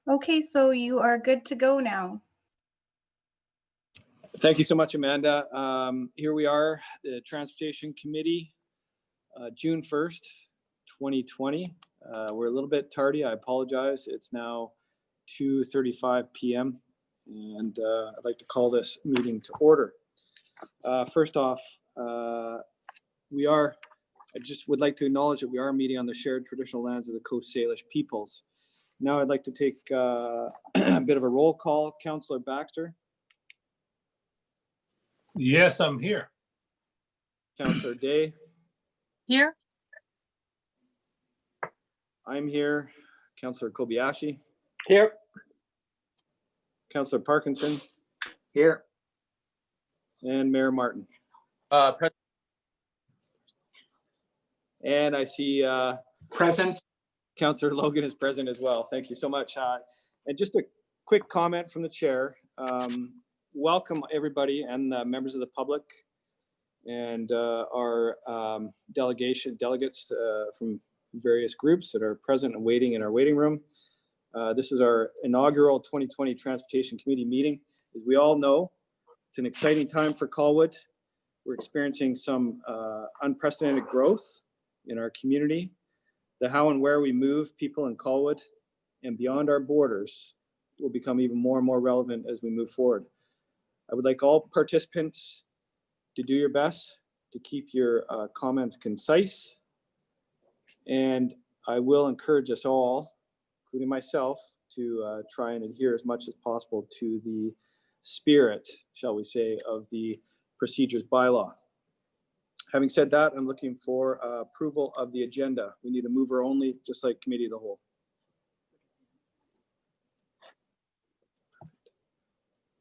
Okay, so you are good to go now. Thank you so much, Amanda. Here we are, the Transportation Committee, June 1st, 2020. We're a little bit tardy. I apologize. It's now 2:35 p.m. and I'd like to call this meeting to order. First off, I just would like to acknowledge that we are meeting on the shared traditional lands of the Coast Salish peoples. Now I'd like to take a bit of a roll call. Councillor Baxter. Yes, I'm here. Councillor Day. Here. I'm here. Councillor Kobayashi. Here. Councillor Parkinson. Here. And Mayor Martin. Present. And I see Present. Councillor Logan is present as well. Thank you so much. And just a quick comment from the chair. Welcome everybody and members of the public and our delegates from various groups that are present and waiting in our waiting room. This is our inaugural 2020 Transportation Committee meeting. As we all know, it's an exciting time for Colwood. We're experiencing some unprecedented growth in our community. The how and where we move people in Colwood and beyond our borders will become even more and more relevant as we move forward. I would like all participants to do your best to keep your comments concise. And I will encourage us all, including myself, to try and adhere as much as possible to the spirit, shall we say, of the procedures bylaw. Having said that, I'm looking for approval of the agenda. We need a mover only, just like committee of the whole.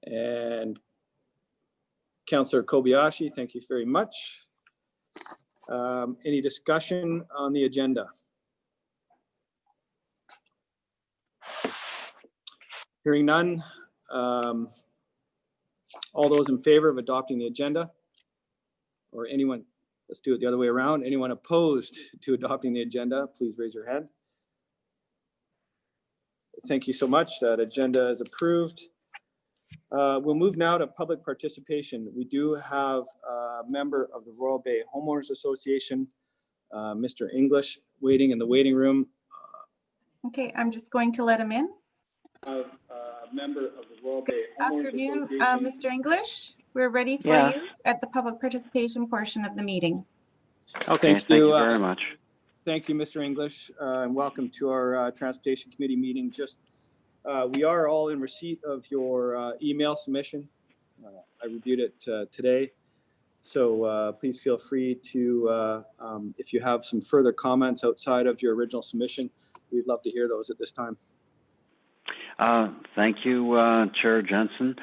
And Councillor Kobayashi, thank you very much. Any discussion on the agenda? Hearing none. All those in favor of adopting the agenda? Or anyone, let's do it the other way around. Anyone opposed to adopting the agenda, please raise your hand. Thank you so much. That agenda is approved. We'll move now to public participation. We do have a member of the Royal Bay Homeowners Association, Mr. English, waiting in the waiting room. Okay, I'm just going to let him in. A member of the Royal Bay Homeowners Afternoon, Association. Mr. English. We're ready for you at the public participation portion of the meeting. Okay, thank you very much. Thank you, Mr. English, and welcome to our Transportation Committee meeting. We are all in receipt of your email submission. I reviewed it today, so please feel free to, if you have some further comments outside of your original submission, we'd love to hear those at this time. Thank you, Chair Jensen.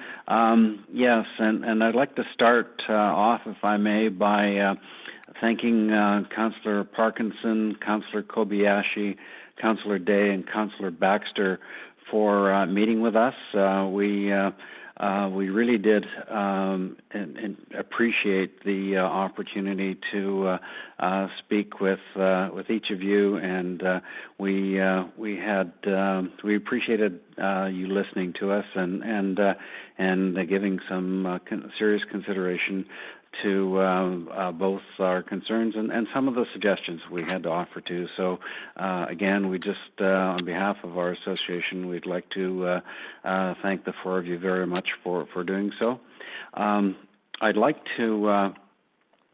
Yes, and I'd like to start off, if I may, by thanking Councillor Parkinson, Councillor Kobayashi, Councillor Day, and Councillor Baxter for meeting with us. We really did and appreciate the opportunity to speak with each of you, and we appreciated you listening to us and giving some serious consideration to both our concerns and some of the suggestions we had to offer too. So again, we just, on behalf of our association, we'd like to thank the four of you very much for doing so. I'd like to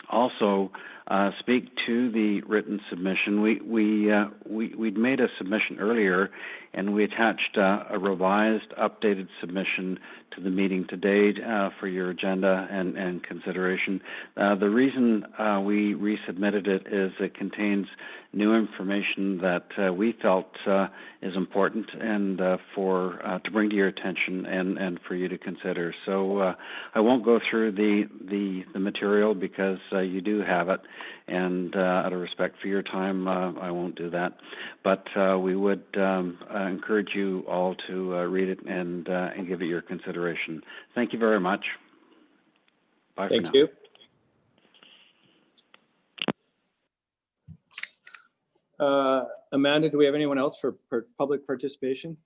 also speak to the written submission. We'd made a submission earlier, and we attached a revised, updated submission to the meeting today for your agenda and consideration. The reason we resubmitted it is it contains new information that we felt is important and to bring to your attention and for you to consider. So I won't go through the material because you do have it, and out of respect for your time, I won't do that. But we would encourage you all to read it and give it your consideration. Thank you very much. Bye for now. Thank you. Amanda, do we have anyone else for public participation?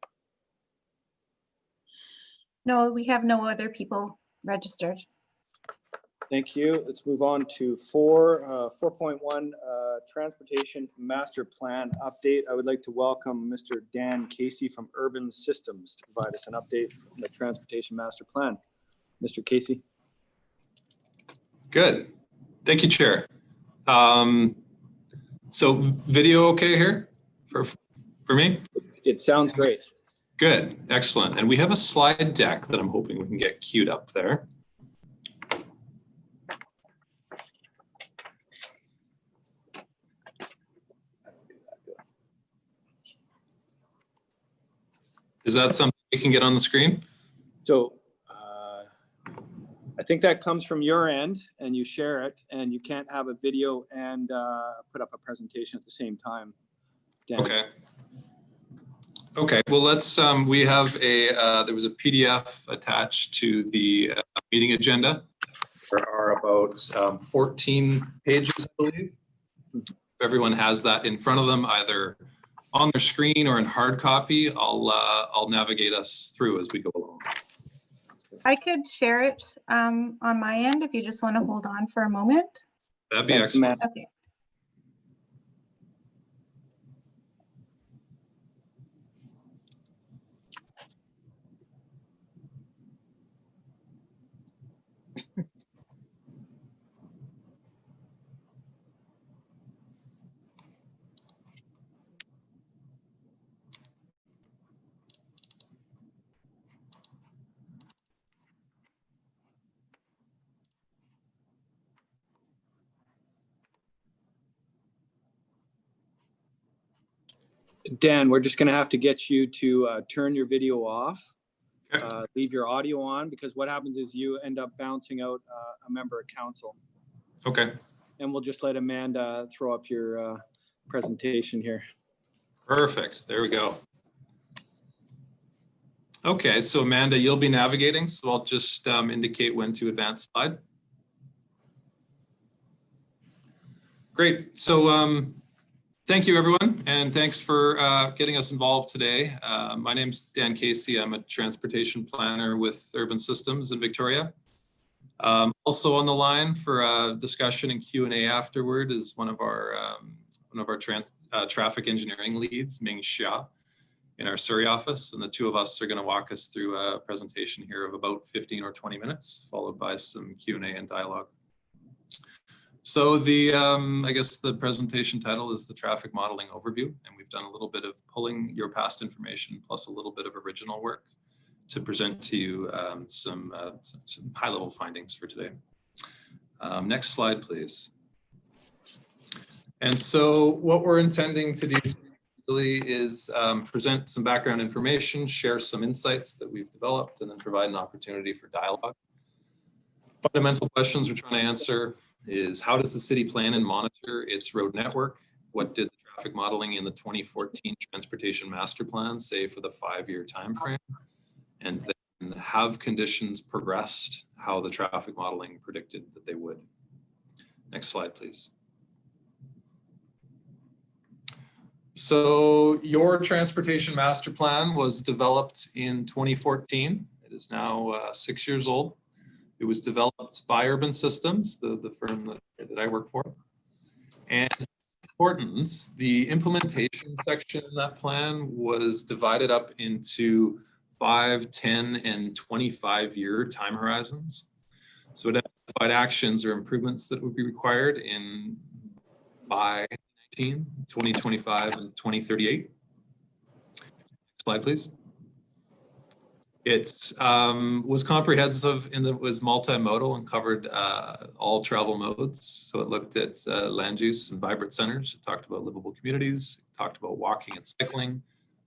No, we have no other people registered. Thank you. Let's move on to 4.1, Transportation Master Plan Update. I would like to welcome Mr. Dan Casey from Urban Systems to provide us an update from the Transportation Master Plan. Mr. Casey. Good. Thank you, Chair. So video okay here for me? It sounds great. Good. Excellent. And we have a slide deck that I'm hoping we can get queued up there. Is that something we can get on the screen? So I think that comes from your end and you share it, and you can't have a video and put up a presentation at the same time. Dan. Okay. Okay. Well, let's, we have there was a PDF attached to the meeting agenda. There are about 14 pages, I believe. If everyone has that in front of them, either on their screen or in hard copy, I'll navigate us through as we go along. I could share it on my end if you just want to hold on for a moment. That'd be Thanks, excellent. Matt. Okay. Dan, we're just going to have to get you to turn your video off, Okay. leave your audio on, because what happens is you end up bouncing out a member of council. Okay. And we'll just let Amanda throw up your presentation here. Perfect. There we go. Okay, so Amanda, you'll be navigating, so I'll just indicate when to advance slide. Great. So thank you, everyone, and thanks for getting us involved today. My name's Dan Casey. I'm a transportation planner with Urban Systems in Victoria. Also on the line for a discussion and Q&A afterward is one of our traffic engineering leads, Ming Xia, in our Surrey office, and the two of us are going to walk us through a presentation here of about 15 or 20 minutes, followed by some Q&A and dialogue. So I guess the presentation title is the Traffic Modeling Overview, and we've done a little bit of pulling your past information plus a little bit of original work to present to you some high-level findings for today. Next slide, please. And so what we're intending to do really is present some background information, share some insights that we've developed, and then provide an opportunity for dialogue. Fundamental questions we're trying to answer is, how does the city plan and monitor its road network? What did the traffic modeling in the 2014 Transportation Master Plan say for the 5-year time frame? And then, have conditions progressed how the traffic modeling predicted that they would? Next slide, please. So your Transportation Master Plan was developed in 2014. It is now 6 years old. It was developed by Urban Systems, the firm that I work for. And importance, the implementation section in that plan was divided up into 5, 10, and 25-year time horizons. So it identified actions or improvements that would be required by 2025, and 2038. Slide, please. It was comprehensive in that it was multimodal and covered all travel modes. So it looked at land use and vibrant centers. It talked about livable communities, it talked about walking and cycling,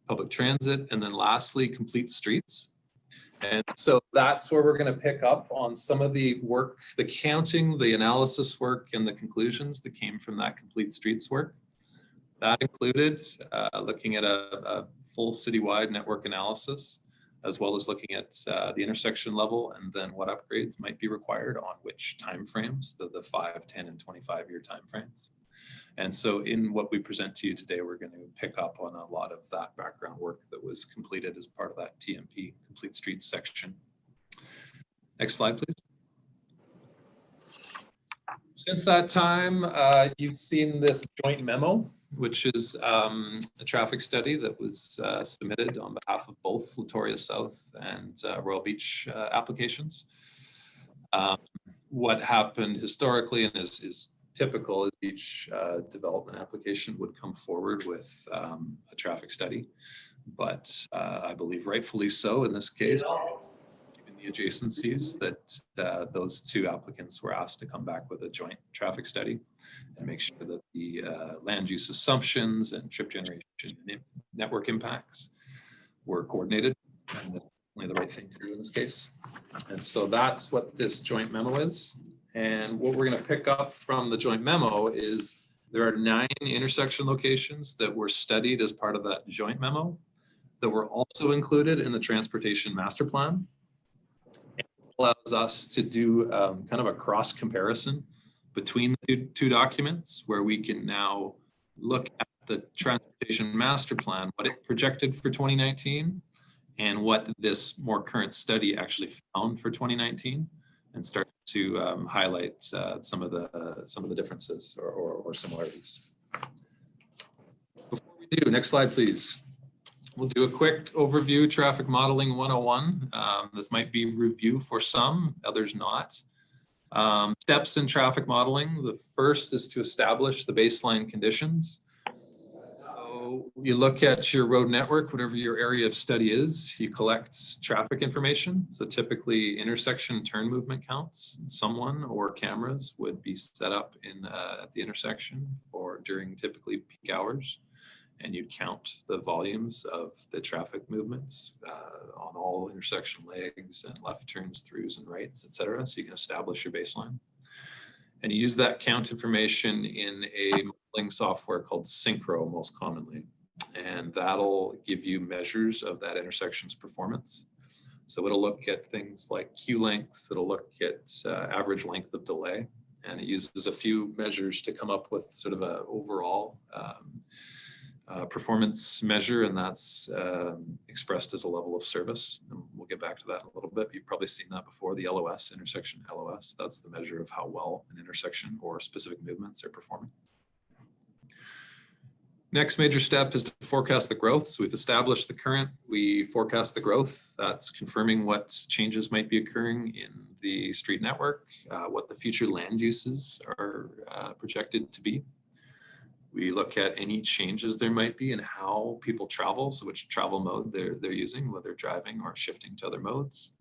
public transit, and then lastly, complete streets. And so that's where we're going to pick up on some of the work, the counting, the analysis work, and the conclusions that came from that complete streets work. That included looking at a full citywide network analysis, as well as looking at the intersection level and then what upgrades might be required on which timeframes, the 5, 10, and 25-year timeframes. And so in what we present to you today, we're going to pick up on a lot of that background work that was completed as part of that TMP, Complete Streets section Next slide, please. Since that time, you've seen this joint memo, which is a traffic study that was submitted on behalf of both Latoria South and Royal Beach applications. What happened historically and is typical is each development application would come forward with a traffic study, but I believe rightfully so in this case, given the adjacencies, that those two applicants were asked to come back with a joint traffic study and make sure that the land use assumptions and trip generation and network impacts were coordinated, and that's only the right thing to do in this case. And so that's what this joint memo is. And what we're going to pick up from the joint memo is there are 9 intersection locations that were studied as part of that joint memo that were also included in the transportation master plan. It allows us to do kind of a cross comparison between the two documents, where we can now look at the transportation master plan, what it projected for 2019, and what this more current study actually found for 2019, and start to highlight some of the differences or similarities. Before we do, next slide, please. We'll do a quick overview, traffic modeling 101. This might be review for some, others not. Steps in traffic modeling. The first is to establish the baseline conditions. So you look at your road network, whatever your area of study is, you collect traffic information. So typically intersection turn movement counts. Someone or cameras would be set up in at the intersection during typically peak hours. And you'd count the volumes of the traffic movements on all intersection legs and left turns, throughs, and rights, et cetera. So you can establish your baseline. And you use that count information in a modeling software called Synchro most commonly. And that'll give you measures of that intersection's performance. So it'll look at things like queue lengths, it'll look at average length of delay, and it uses a few measures to come up with sort of an overall performance measure, and that's expressed as a level of service. And we'll get back to that in a little bit. You've probably seen that before, the LOS, intersection LOS. That's the measure of how well an intersection or specific movements are performing. Next major step is to forecast the growth. So we've established the current, we forecast the growth. That's confirming what changes might be occurring in the street network, what the future land uses are projected to be. We look at any changes there might be in how people travel, so which travel mode they're using, whether driving or shifting to other modes.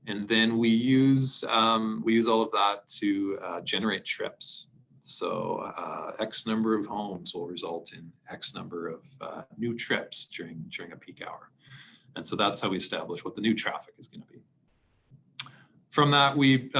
And then we use all of that to generate trips. So X number of homes will result in X number of new trips during a peak hour. And so that's how we establish what the new traffic is going to be. From that, we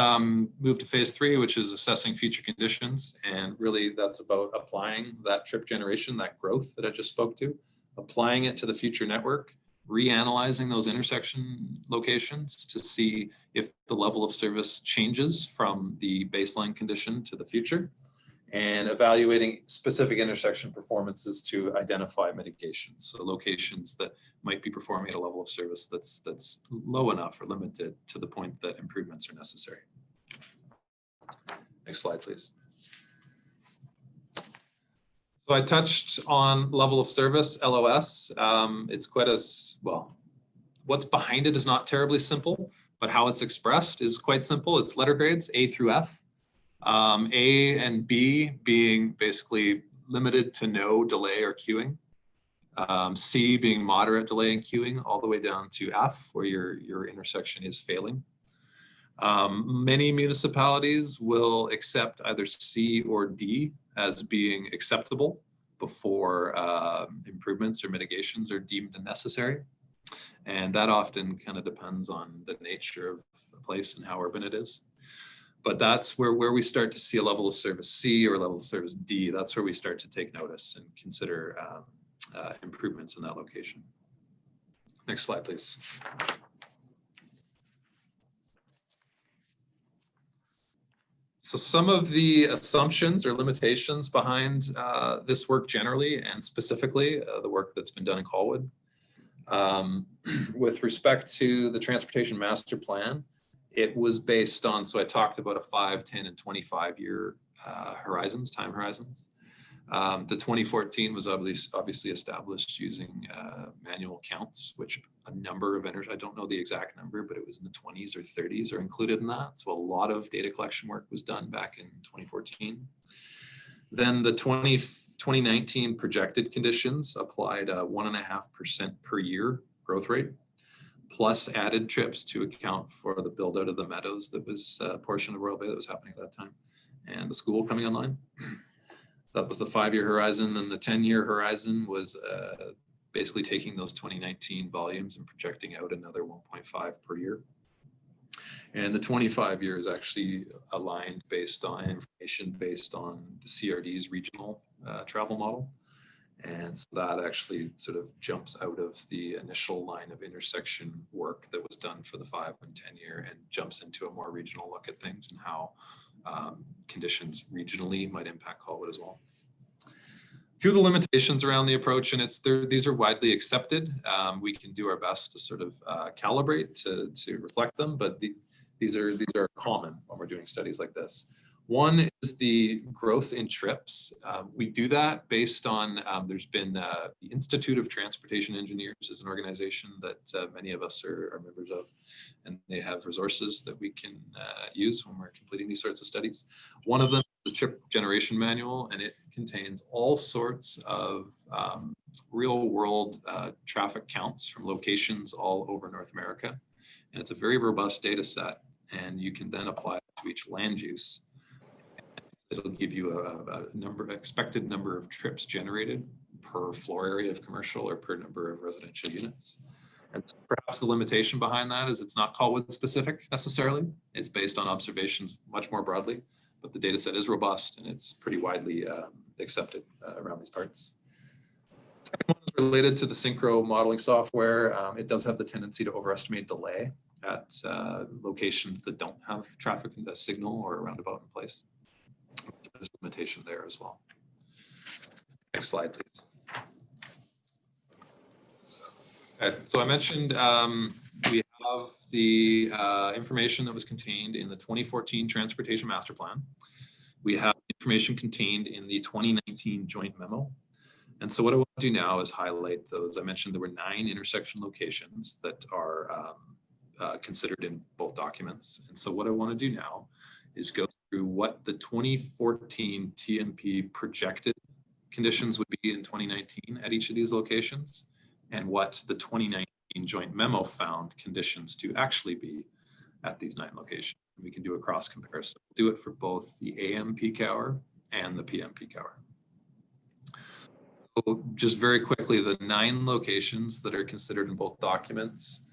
move to phase 3, which is assessing future conditions. And really that's about applying that trip generation, that growth that I just spoke to, applying it to the future network, reanalyzing those intersection locations to see if the level of service changes from the baseline condition to the future, and evaluating specific intersection performances to identify mitigations. So locations that might be performing at a level of service that's low enough or limited to the point that improvements are necessary. Next slide, please. So I touched on level of service, LOS. It's quite well, what's behind it is not terribly simple, but how it's expressed is quite simple. It's letter grades, A through F. A and B being basically limited to no delay or queuing. C being moderate delay and queuing, all the way down to F, where your intersection is failing. Many municipalities will accept either C or D as being acceptable before improvements or mitigations are deemed necessary. And that often kind of depends on the nature of the place and how urban it is. But that's where we start to see a level of service C or a level of service D. That's where we start to take notice and consider improvements in that location. Next slide, please. So some of the assumptions or limitations behind this work generally, and specifically the work that's been done in Colwood. With respect to the Transportation Master Plan, It was based on, so I talked about a 5, 10, and 25 year time horizons. The 2014 was obviously established using manual counts, which a number of I don't know the exact number, but it was in the 20s or 30s are included in that. So a lot of data collection work was done back in 2014. Then the 2019 projected conditions applied a 1.5% per year growth rate, plus added trips to account for the build out of the meadows that was a portion of Royal Bay that was happening at that time, and the school coming online. That was the 5-year horizon. And the 10-year horizon was basically taking those 2019 volumes and projecting out another 1.5 per year. And the 25 years actually aligned based on information based on the CRD's regional travel model. And so that actually sort of jumps out of the initial line of intersection work that was done for the 5 and 10 year and jumps into a more regional look at things and how conditions regionally might impact Colwood as well. A few of the limitations around the approach, and these are widely accepted. We can do our best to sort of calibrate to reflect them, but these are common when we're doing studies like this. One is the growth in trips. We do that based on, there's been the Institute of Transportation Engineers is an organization that many of us are members of, and they have resources that we can use when we're completing these sorts of studies. One of them is the Trip Generation Manual, and it contains all sorts of real world traffic counts from locations all over North America. And it's a very robust data set, and you can then apply it to each land use. It'll give you a expected number of trips generated per floor area of commercial or per number of residential units. And so perhaps the limitation behind that is it's not Colwood specific necessarily. It's based on observations much more broadly, but the data set is robust and it's pretty widely accepted around these parts. Second one is related to the Synchro modeling software. It does have the tendency to overestimate delay at locations that don't have traffic signal or a roundabout in place. There's a limitation there as well. Next slide, please. Okay, so I mentioned we have the information that was contained in the 2014 Transportation Master Plan. We have information contained in the 2019 Joint Memo. And so what I want to do now is highlight those. I mentioned there were 9 intersection locations that are considered in both documents. And so what I want to do now is go through what the 2014 TMP projected conditions would be in 2019 at each of these locations, and what the 2019 Joint Memo found conditions to actually be at these 9 locations. We can do a cross comparison. Do it for both the AM peak hour and the PM peak hour. So just very quickly, the 9 locations that are considered in both documents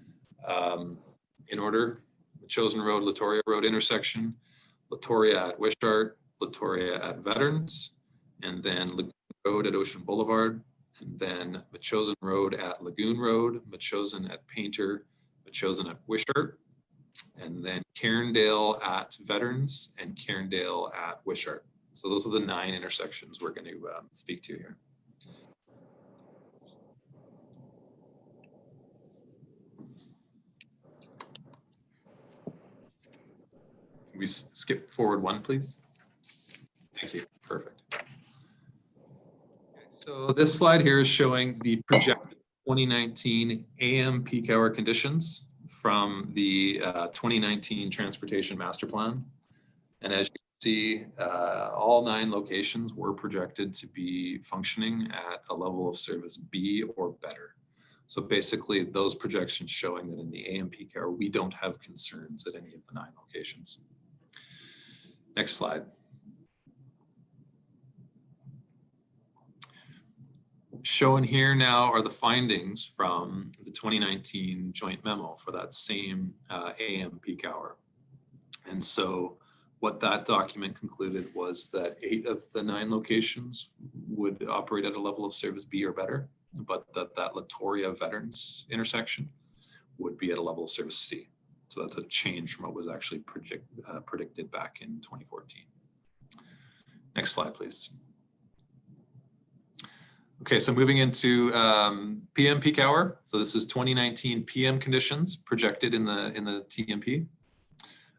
in order: Chosen Road, Latoria Road intersection, Latoria at Wishart, Latoria at Veterans, and then Lagoon Road at Ocean Boulevard, and then Metchosin Road at Lagoon Road, Metchosin at Painter, Metchosin at Wishart, and then Cairndale at Veterans and Cairndale at Wishart. So those are the 9 intersections we're going to speak to here. Can we skip forward 1, please? Thank you. Perfect. Okay, so this slide here is showing the projected 2019 AM peak hour conditions from the 2019 Transportation Master Plan. And as you can see, all 9 locations were projected to be functioning at a level of service B or better. So basically those projections showing that in the AM peak hour, we don't have concerns at any of the 9 locations. Next slide. Shown here now are the findings from the 2019 Joint Memo for that same AM peak hour. And so what that document concluded was that 8 of the 9 locations would operate at a level of service B or better, but that Latoria Veterans intersection would be at a level of service C. So that's a change from what was actually predicted back in 2014. Next slide, please. Okay, so moving into PM peak hour. So this is 2019 PM conditions projected in the TMP.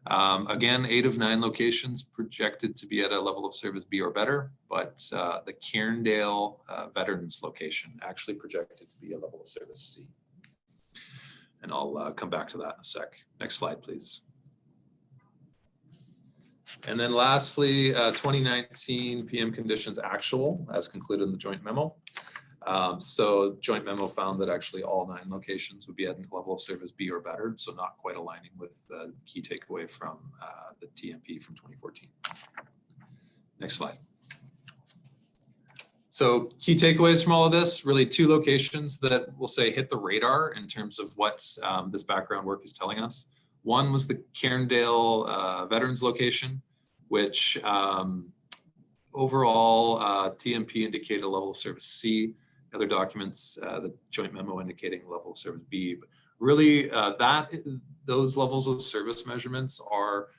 Again, 8 of 9 locations projected to be at a level of service B or better, but the Cairndale Veterans location actually projected to be a level of service C. And I'll come back to that in a sec. Next slide, please. And then lastly, 2019 PM conditions actual as concluded in the joint memo. So joint memo found that actually all 9 locations would be at a level of service B or better, so not quite aligning with the key takeaway from the TMP from 2014. Next slide. So key takeaways from all of this, really 2 locations that we'll say hit the radar in terms of what this background work is telling us. One was the Cairndale Veterans location, which overall TMP indicated a level of service C. Other documents, the joint memo indicating level of service B. But really, those levels of service measurements are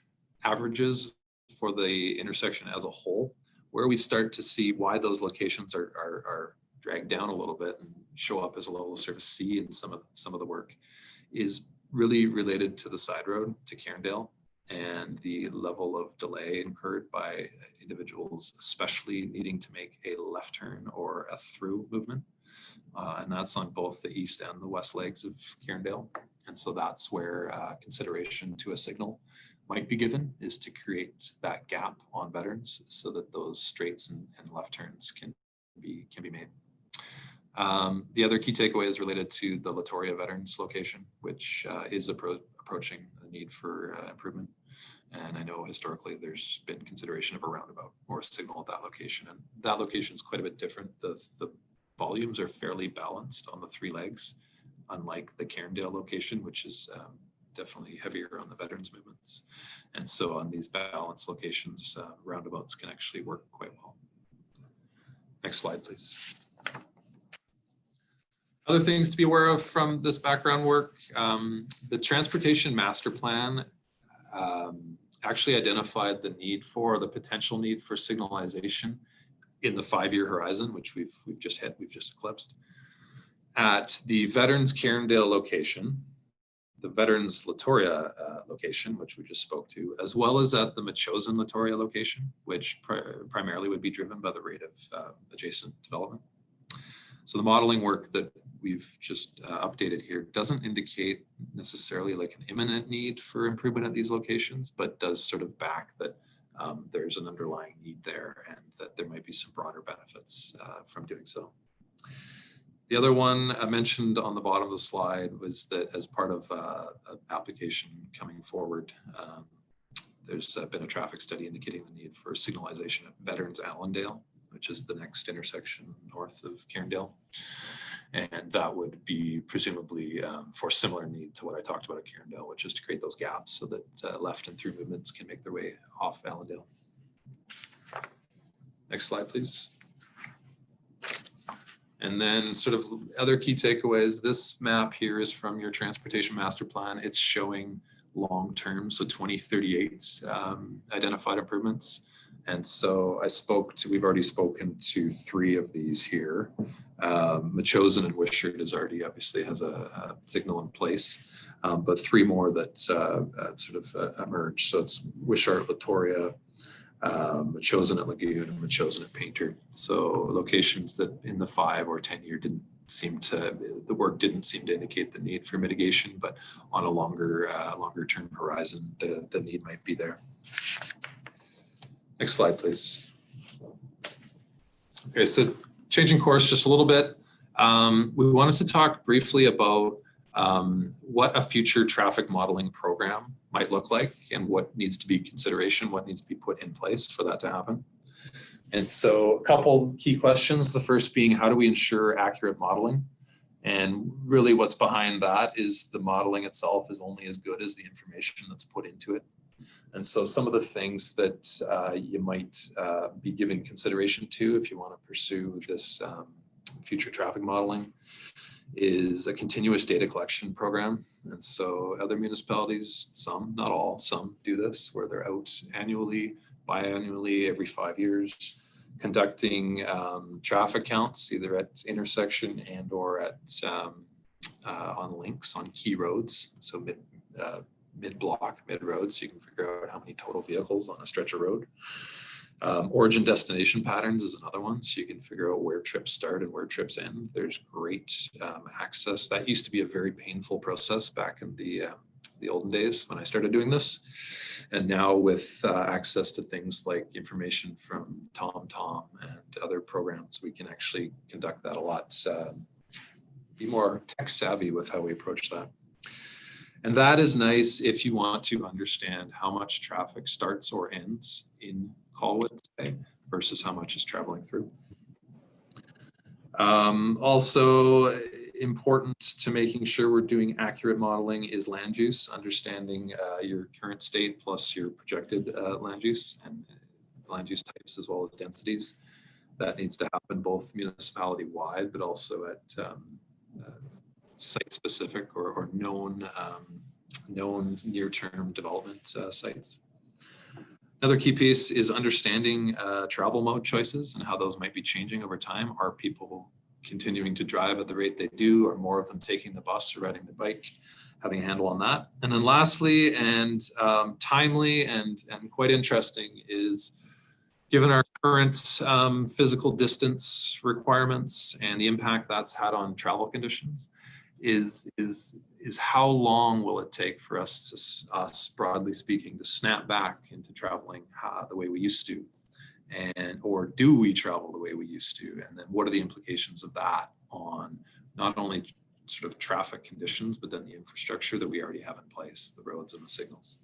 averages for the intersection as a whole. Where we start to see why those locations are dragged down a little bit and show up as a level of service C in some of the work is really related to the side road to Cairndale and the level of delay incurred by individuals, especially needing to make a left turn or a through movement. And that's on both the east and the west legs of Cairndale. And so that's where consideration to a signal might be given, is to create that gap on veterans so that those straights and left turns can be made. The other key takeaway is related to the Latoria Veterans location, which is approaching the need for improvement. And I know historically there's been consideration of a roundabout or a signal at that location. And that location is quite a bit different. The volumes are fairly balanced on the 3 legs, unlike the Cairndale location, which is definitely heavier on the veterans movements. And so on these balanced locations, roundabouts can actually work quite well. Next slide, please. Other things to be aware of from this background work, the transportation master plan actually identified the potential need for signalization in the 5-year horizon, which we've just eclipsed. At the Veterans Cairndale location, the Veterans Latoria location, which we just spoke to, as well as at the Metchosin Latoria location, which primarily would be driven by the rate of adjacent development. So the modeling work that we've just updated here doesn't indicate necessarily like an imminent need for improvement at these locations, but does sort of back that there's an underlying need there and that there might be some broader benefits from doing so. The other one I mentioned on the bottom of the slide was that as part of an application coming forward, there's been a traffic study indicating the need for signalization at Veterans Allendale, which is the next intersection north of Cairndale. And that would be presumably for similar need to what I talked about at Cairndale, which is to create those gaps so that left and through movements can make their way off Allendale. Next slide, please. And then sort of other key takeaways. This map here is from your transportation master plan. It's showing long-term, so 2038 identified improvements. And so we've already spoken to 3 of these here. Metchosin and Wishart already obviously has a signal in place, but 3 more that sort of emerge. So it's Wishart, Latoria, Metchosin at Lagoon, and Metchosin at Painter. So locations that in the 5 or 10 year the work didn't seem to indicate the need for mitigation, but on a longer term horizon, the need might be there. Next slide, please. Okay, so changing course just a little bit. We wanted to talk briefly about what a future traffic modeling program might look like and what needs to be what needs to be put in place for that to happen. And so a couple key questions. The first being, how do we ensure accurate modeling? And really what's behind that is the modeling itself is only as good as the information that's put into it. And so some of the things that you might be giving consideration to if you want to pursue this future traffic modeling is a continuous data collection program. And so other municipalities, some, not all, some do this, where they're out annually, biannually, every 5 years, conducting traffic counts, either at intersection and or at on links on key roads. So mid-block, mid-road, so you can figure out how many total vehicles on a stretch of road. Origin destination patterns is another one, so you can figure out where trips start and where trips end. There's great access. That used to be a very painful process back in the olden days when I started doing this. And now with access to things like information from TomTom and other programs, we can actually conduct that a lot, be more tech savvy with how we approach that. And that is nice if you want to understand how much traffic starts or ends in Colwood today versus how much is traveling through. Also important to making sure we're doing accurate modeling is land use, understanding your current state plus your projected land use and land use types as well as densities. That needs to happen both municipality wide, but also at site specific or known near-term development sites. Another key piece is understanding travel mode choices and how those might be changing over time. Are people continuing to drive at the rate they do, or more of them taking the bus or riding the bike? Having a handle on that. And then lastly, and timely and quite interesting, is given our current physical distance requirements and the impact that's had on travel conditions, is how long will it take for us broadly speaking, to snap back into traveling the way we used to, or do we travel the way we used to? And then what are the implications of that on not only sort of traffic conditions, but then the infrastructure that we already have in place, the roads and the signals.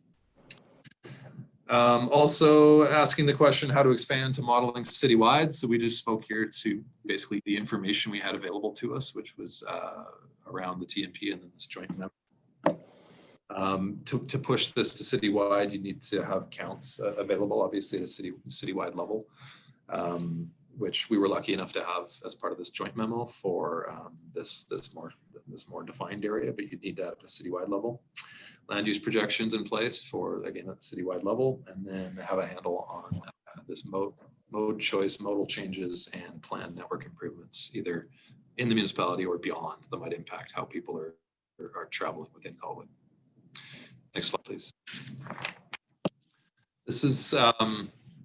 Also asking the question how to expand to modeling citywide. So we just spoke here to basically the information we had available to us, which was around the TMP and then this joint memo. To push this to citywide, you need to have counts available, obviously at a citywide level, which we were lucky enough to have as part of this joint memo for this more defined area, but you need that at a citywide level. Land use projections in place for, again, at the citywide level, and then have a handle on this mode choice, modal changes, and planned network improvements, either in the municipality or beyond, that might impact how people are traveling within Colwood. Next slide, please. This is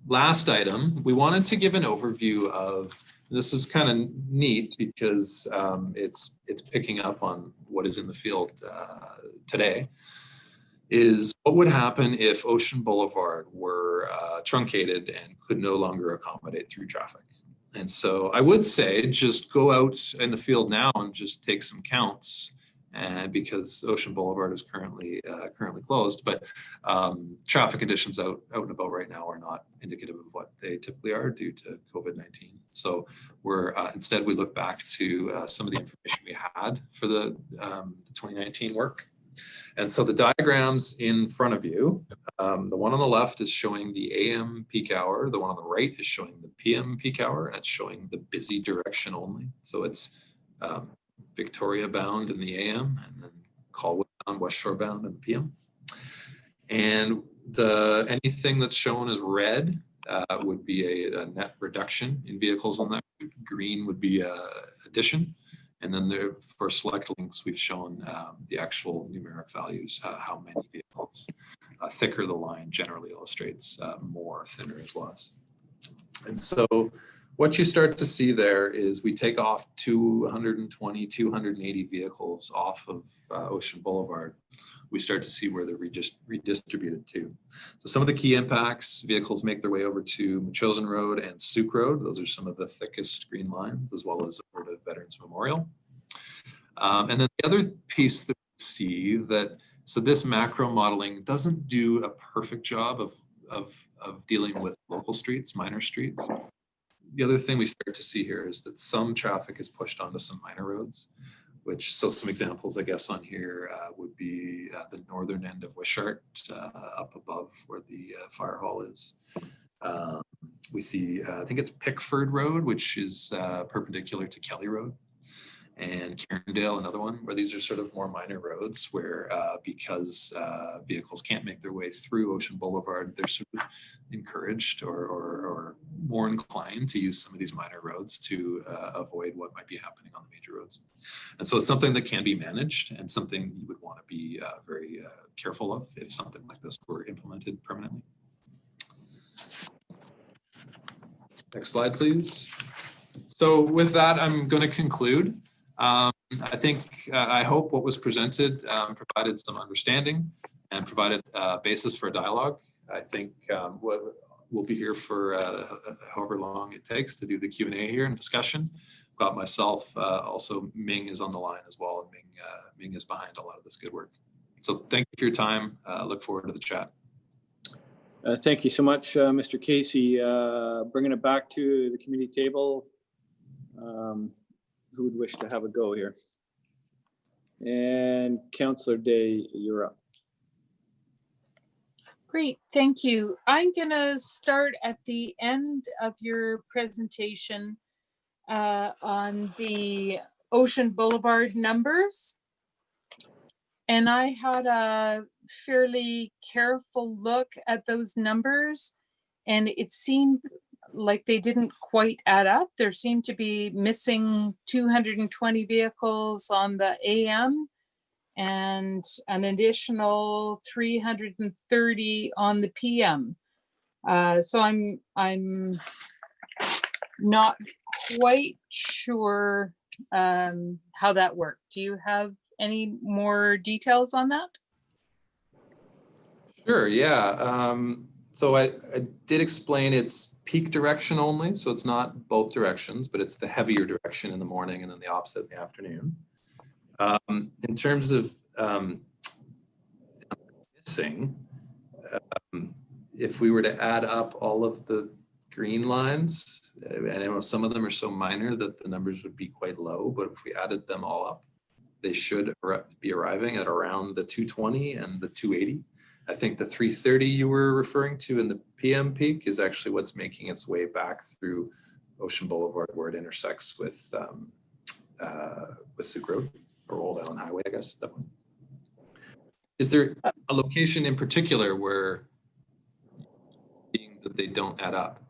last item. We wanted to give an overview of, this is kind of neat because it's picking up on what is in the field today, is what would happen if Ocean Boulevard were truncated and could no longer accommodate through traffic. And so I would say just go out in the field now and just take some counts, because Ocean Boulevard is currently closed, but traffic conditions out and about right now are not indicative of what they typically are due to COVID-19. So we're instead we look back to some of the information we had for the 2019 work. And so the diagrams in front of you, the one on the left is showing the AM peak hour. The one on the right is showing the PM peak hour, and it's showing the busy direction only. So it's Victoria bound in the AM, and then Colwood bound, West Shore bound in the PM. And anything that's shown as red would be a net reduction in vehicles on that. Green would be addition. And then there, for select links, we've shown the actual numeric values, how many vehicles. Thicker the line generally illustrates more, thinner is less. And so what you start to see there is we take off 220, 280 vehicles off of Ocean Boulevard. We start to see where they're redistributed to. So some of the key impacts, vehicles make their way over to Machosen Road and Sooke Road. Those are some of the thickest green lines, as well as over to Veterans Memorial. And then the other piece that we see that, so this macro modeling doesn't do a perfect job of dealing with local streets, minor streets. The other thing we start to see here is that some traffic is pushed onto some minor roads, so some examples, I guess, on here would be the northern end of Wishart, up above where the fire hall is. We see, I think it's Pickford Road, which is perpendicular to Kelly Road, and Carindale, another one, where these are sort of more minor roads where because vehicles can't make their way through Ocean Boulevard, they're sort of encouraged or more inclined to use some of these minor roads to avoid what might be happening on the major roads. And so it's something that can be managed and something you would want to be very careful of if something like this were implemented permanently. Next slide, please. So with that, I'm going to conclude. I hope what was presented provided some understanding and provided a basis for a dialogue. I think we'll be here for however long it takes to do the Q&A here and discussion. I've got myself, also Ming is on the line as well, and Ming is behind a lot of this good work. So thank you for your time. Look forward to the chat. Thank you so much, Mr. Casey. Bringing it back to the committee table. Who would wish to have a go here? And Councillor Day, you're up. Great, thank you. I'm gonna start at the end of your presentation on the Ocean Boulevard numbers. And I had a fairly careful look at those numbers, and it seemed like they didn't quite add up. There seemed to be missing 220 vehicles on the AM and an additional 330 on the PM. So I'm not quite sure how that worked. Do you have any more details on that? Sure, yeah. So I did explain it's peak direction only, so it's not both directions, but it's the heavier direction in the morning and then the opposite in the afternoon. In terms of missing, if we were to add up all of the green lines, and I know some of them are so minor that the numbers would be quite low, but if we added them all up, they should be arriving at around the 220 and the 280. I think the 330 you were referring to in the PM peak is actually what's making its way back through Ocean Boulevard where it intersects with Sooke Road or Old Island Highway, I guess. That one. Is there a location in particular where that they don't add up?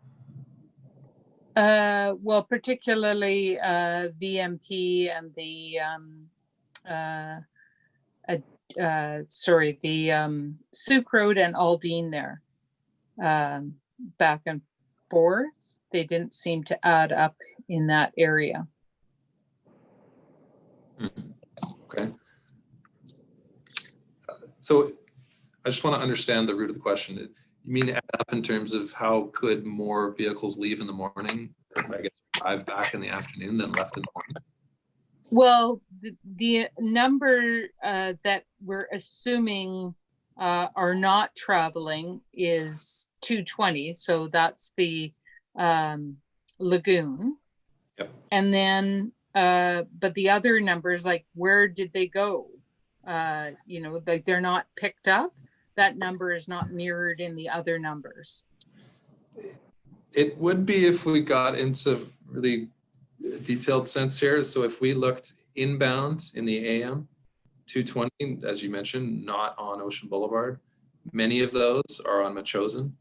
Well, particularly VMP and the Sooke Road and Aldine there, back and forth. They didn't seem to add up in that area. Okay. So I just want to understand the root of the question. You mean add up in terms of how could more vehicles leave in the morning, or I guess drive back in the afternoon than left in the morning? Well, the number that we're assuming are not traveling is 220. So that's the lagoon. Yep. And then, but the other numbers, like where did they go? You know, like they're not picked up. That number is not mirrored in the other numbers. It would be if we got into really detailed sense here. So if we looked inbound in the AM, 220, as you mentioned, not on Ocean Boulevard. Many of those are on Metchosin.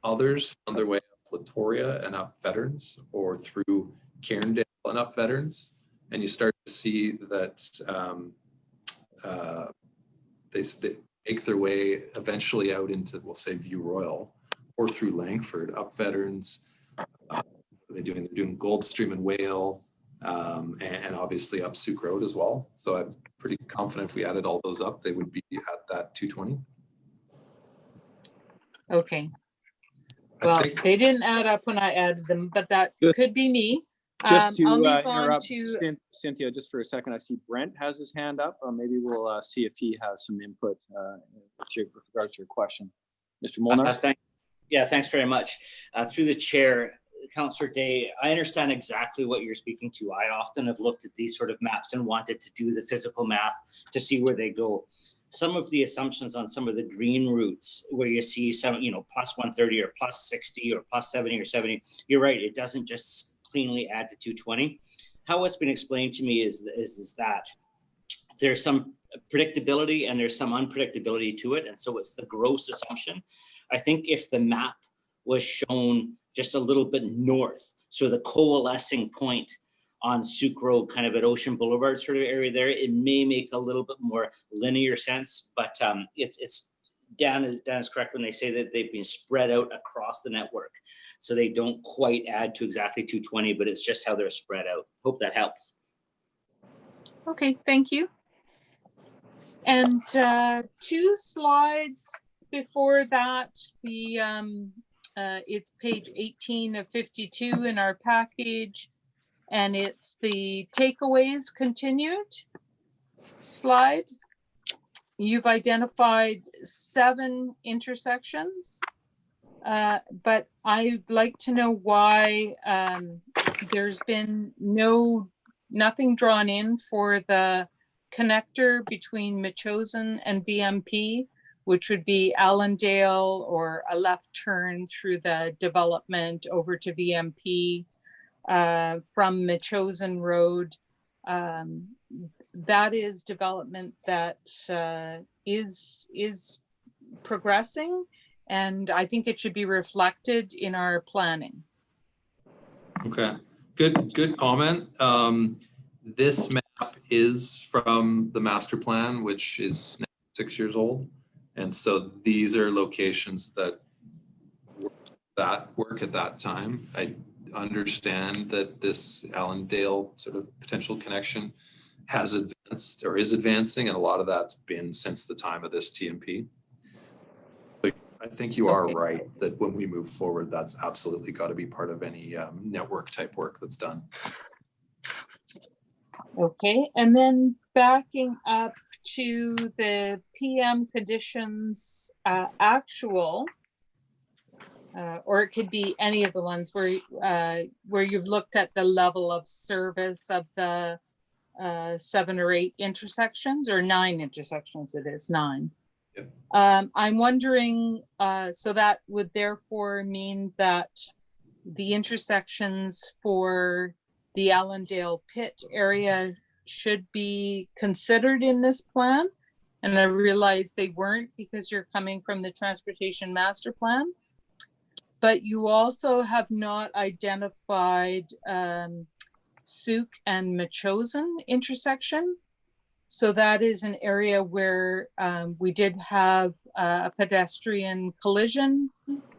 Others found their way up Latoria and up Veterans, or through Cairndale and up Veterans. And you start to see that they make their way eventually out into, we'll say, View Royal, or through Langford, up Veterans. They're doing Goldstream and Whale, and obviously up Sooke Road as well. So I'm pretty confident if we added all those up, they would be at that 220. Okay. Well, they didn't add up when I added them, but that could be me. Just to I'll move interrupt on to Cynthia, just for a second, I see Brent has his hand up. Maybe we'll see if he has some input with regards to your question. Mr. Molnar? Thanks very much. Through the chair, Councillor Day, I understand exactly what you're speaking to. I often have looked at these sort of maps and wanted to do the physical math to see where they go. Some of the assumptions on some of the green routes where you see some, plus 130 or plus 60 or plus 70 or 70, you're right, it doesn't just cleanly add to 220. How what's been explained to me is that there's some predictability and there's some unpredictability to it. And so it's the gross assumption. I think if the map was shown just a little bit north, so the coalescing point on Souk Road, kind of at Ocean Boulevard sort of area there, it may make a little bit more linear sense, but it's Dan is correct when they say that they've been spread out across the network. So they don't quite add to exactly 220, but it's just how they're spread out. Hope that helps. Okay, thank you. And 2 slides before that, it's page 18 of 52 in our package, and it's the takeaways continued slide. You've identified 7 intersections, but I'd like to know why there's been nothing drawn in for the connector between Metchosin and VMP, which would be Allendale, or a left turn through the development over to VMP from Metchosin Road. That is development that is progressing, and I think it should be reflected in our planning. Okay, good comment. This map is from the master plan, which is now 6 years old. And so these are locations that work at that time. I understand that this Allendale sort of potential connection has advanced or is advancing, and a lot of that's been since the time of this TMP. I think you are right that when we move forward, that's absolutely got to be part of any network type work that's done. Okay, and then backing up to the PM conditions actual, or it could be any of the ones where you've looked at the level of service of the 7 or 8 intersections, or 9 intersections. It is 9. Yep. I'm wondering, so that would therefore mean that the intersections for the Allendale pit area should be considered in this plan. And I realize they weren't because you're coming from the transportation master plan. But you also have not identified Souk and Metchosin intersection. So that is an area where we did have a pedestrian collision.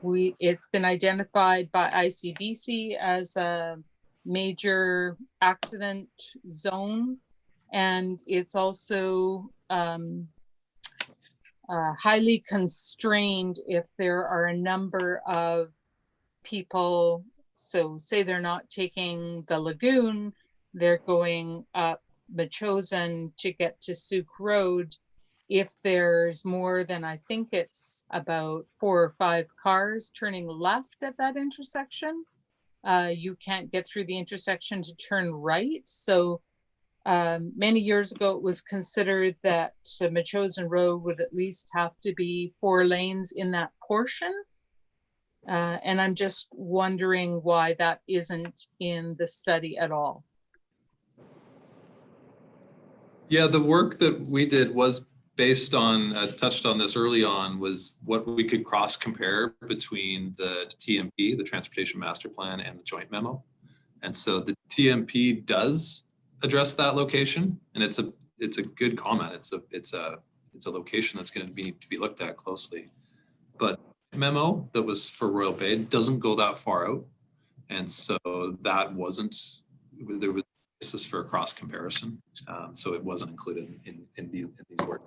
It's been identified by ICBC as a major accident zone, and it's also highly constrained if there are a number of people. So say they're not taking the lagoon, they're going up Metchosin to get to Souk Road. If there's more than, I think it's about 4 or 5 cars turning left at that intersection, you can't get through the intersection to turn right. So many years ago, it was considered that Metchosin Road would at least have to be 4 lanes in that portion. And I'm just wondering why that isn't in the study at all. Yeah, the work that we did was based on, touched on this early on, was what we could cross compare between the TMP, the Transportation Master Plan, and the joint memo. And so the TMP does address that location, and it's a good comment. It's a location that's going to be looked at closely. But memo that was for Royal Bay doesn't go that far out, and so that wasn't, there was basis for a cross comparison, so it wasn't included in these work.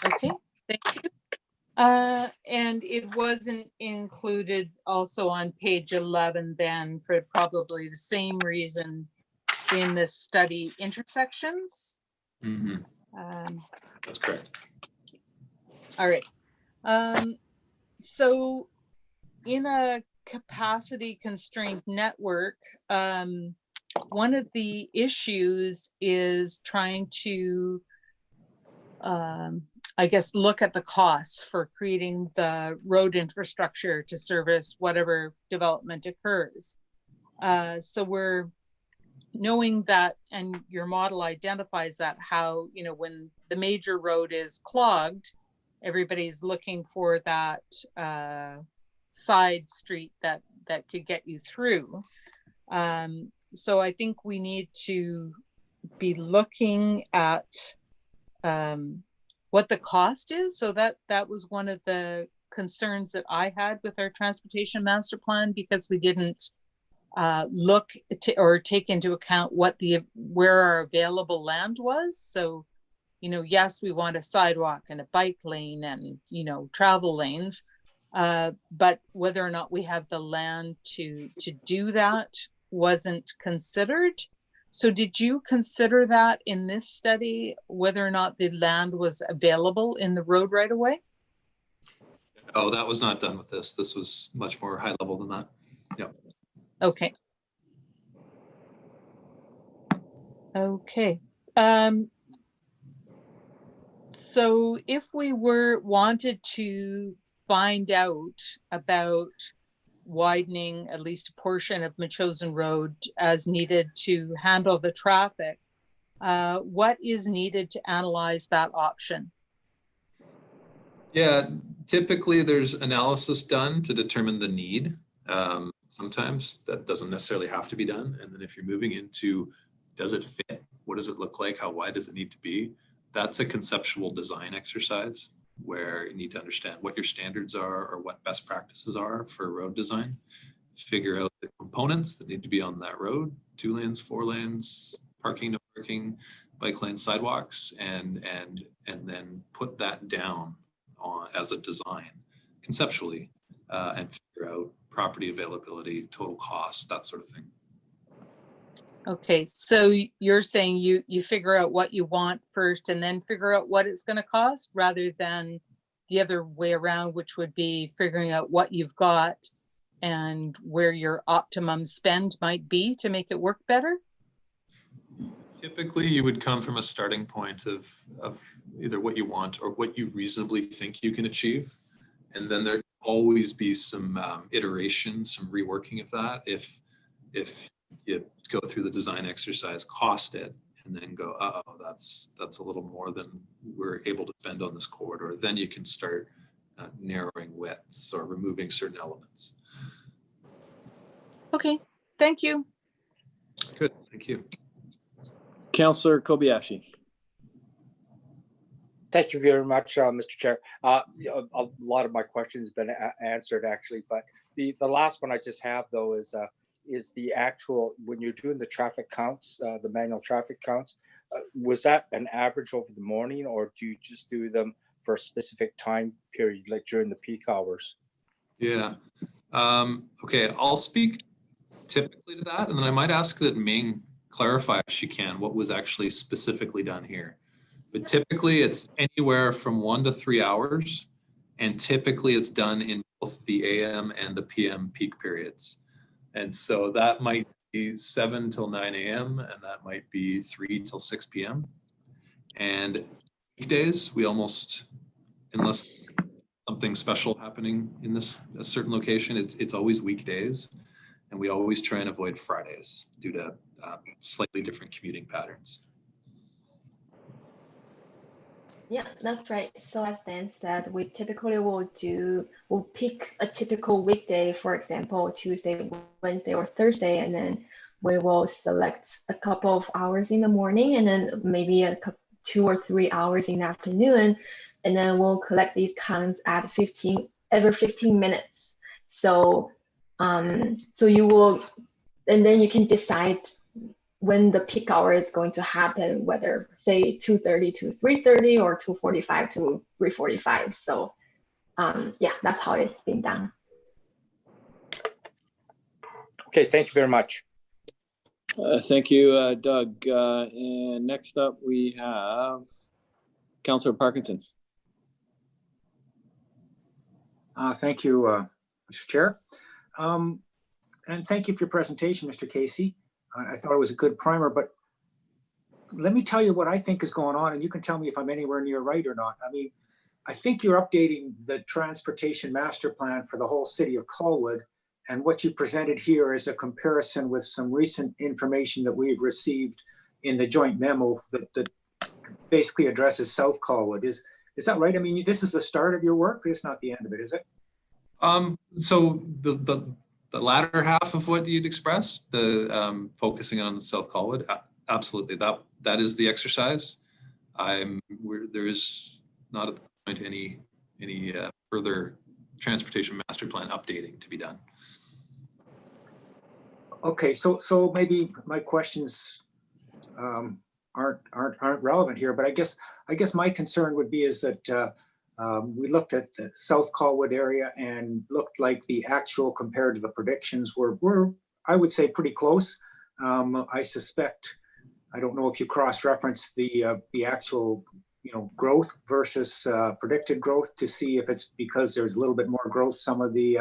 Okay, thank you. And it wasn't included also on page 11 then, for probably the same reason in the study intersections. Mm-hmm. That's correct. All right. So in a capacity constrained network, one of the issues is trying to I guess look at the costs for creating the road infrastructure to service whatever development occurs. So we're knowing that, and your model identifies that, how, you know, when the major road is clogged, everybody's looking for that side street that could get you through. So I think we need to be looking at what the cost is. So that was one of the concerns that I had with our transportation master plan, because we didn't look to or take into account where our available land was. So, yes, we want a sidewalk and a bike lane and, travel lanes, but whether or not we have the land to do that wasn't considered. So did you consider that in this study, whether or not the land was available in the road right away? Oh, that was not done with this. This was much more high level than that. Yep. Okay. Okay. So if we wanted to find out about widening at least a portion of Metchosin Road as needed to handle the traffic, what is needed to analyze that option? Yeah, typically there's analysis done to determine the need. Sometimes that doesn't necessarily have to be done. And then if you're moving into, does it fit? What does it look like? How wide does it need to be? That's a conceptual design exercise where you need to understand what your standards are or what best practices are for road design. Figure out the components that need to be on that road, 2 lanes, 4 lanes, parking, no parking, bike lanes, sidewalks, and then put that down as a design conceptually, and figure out property availability, total cost, that sort of thing. Okay, so you're saying you figure out what you want first and then figure out what it's going to cost, rather than the other way around, which would be figuring out what you've got and where your optimum spend might be to make it work better? Typically, you would come from a starting point of either what you want or what you reasonably think you can achieve. And then there'd always be some iteration, some reworking of that. If you go through the design exercise, cost it, and then go, oh, that's a little more than we're able to spend on this corridor, then you can start narrowing widths or removing certain elements. Okay, thank you. Good, thank you. Councillor Kobayashi. Thank you very much, Mr. Chair. A lot of my questions have been answered actually, but the last one I just have though is the actual, when you're doing the traffic counts, the manual traffic counts, was that an average over the morning, or do you just do them for a specific time period, like during the peak hours? Yeah. Okay, I'll speak typically to that, and then I might ask that Ming clarify if she can what was actually specifically done here. But typically it's anywhere from 1 to 3 hours, and typically it's done in both the AM and the PM peak periods. And so that might be 7 till 9 AM, and that might be 3 till 6 PM. And weekdays, we almost, unless something special happening in a certain location, it's always weekdays. And we always try and avoid Fridays due to slightly different commuting patterns. Yeah, that's right. So as Dan said, we typically will pick a typical weekday, for example, Tuesday, Wednesday, or Thursday, and then we will select a couple of hours in the morning and then maybe 2 or 3 hours in the afternoon, and then we'll collect these counts at every 15 minutes. So so you will, and then you can decide when the peak hour is going to happen, whether say 2:30 to 3:30 or 2:45 to 3:45. So yeah, that's how it's been done. Okay, thank you very much. Thank you, Doug. And next up we have Councillor Parkinson. Thank you, Mr. Chair. And thank you for your presentation, Mr. Casey. I thought it was a good primer, but let me tell you what I think is going on, and you can tell me if I'm anywhere near right or not. I mean, I think you're updating the transportation master plan for the whole city of Colwood, and what you presented here is a comparison with some recent information that we've received in the joint memo that basically addresses South Colwood. Is that right? I mean, this is the start of your work, but it's not the end of it, is it? So latter half of what you'd expressed, the focusing on the South Colwood, absolutely. That is the exercise. There is not at the point any further transportation master plan updating to be done. Okay, so maybe my questions aren't relevant here, but I guess my concern would be is that we looked at the South Colwood area and looked like the actual compared to the predictions were I would say pretty close. I suspect, I don't know if you cross-reference the actual growth versus predicted growth to see if it's because there's a little bit more growth. Some of the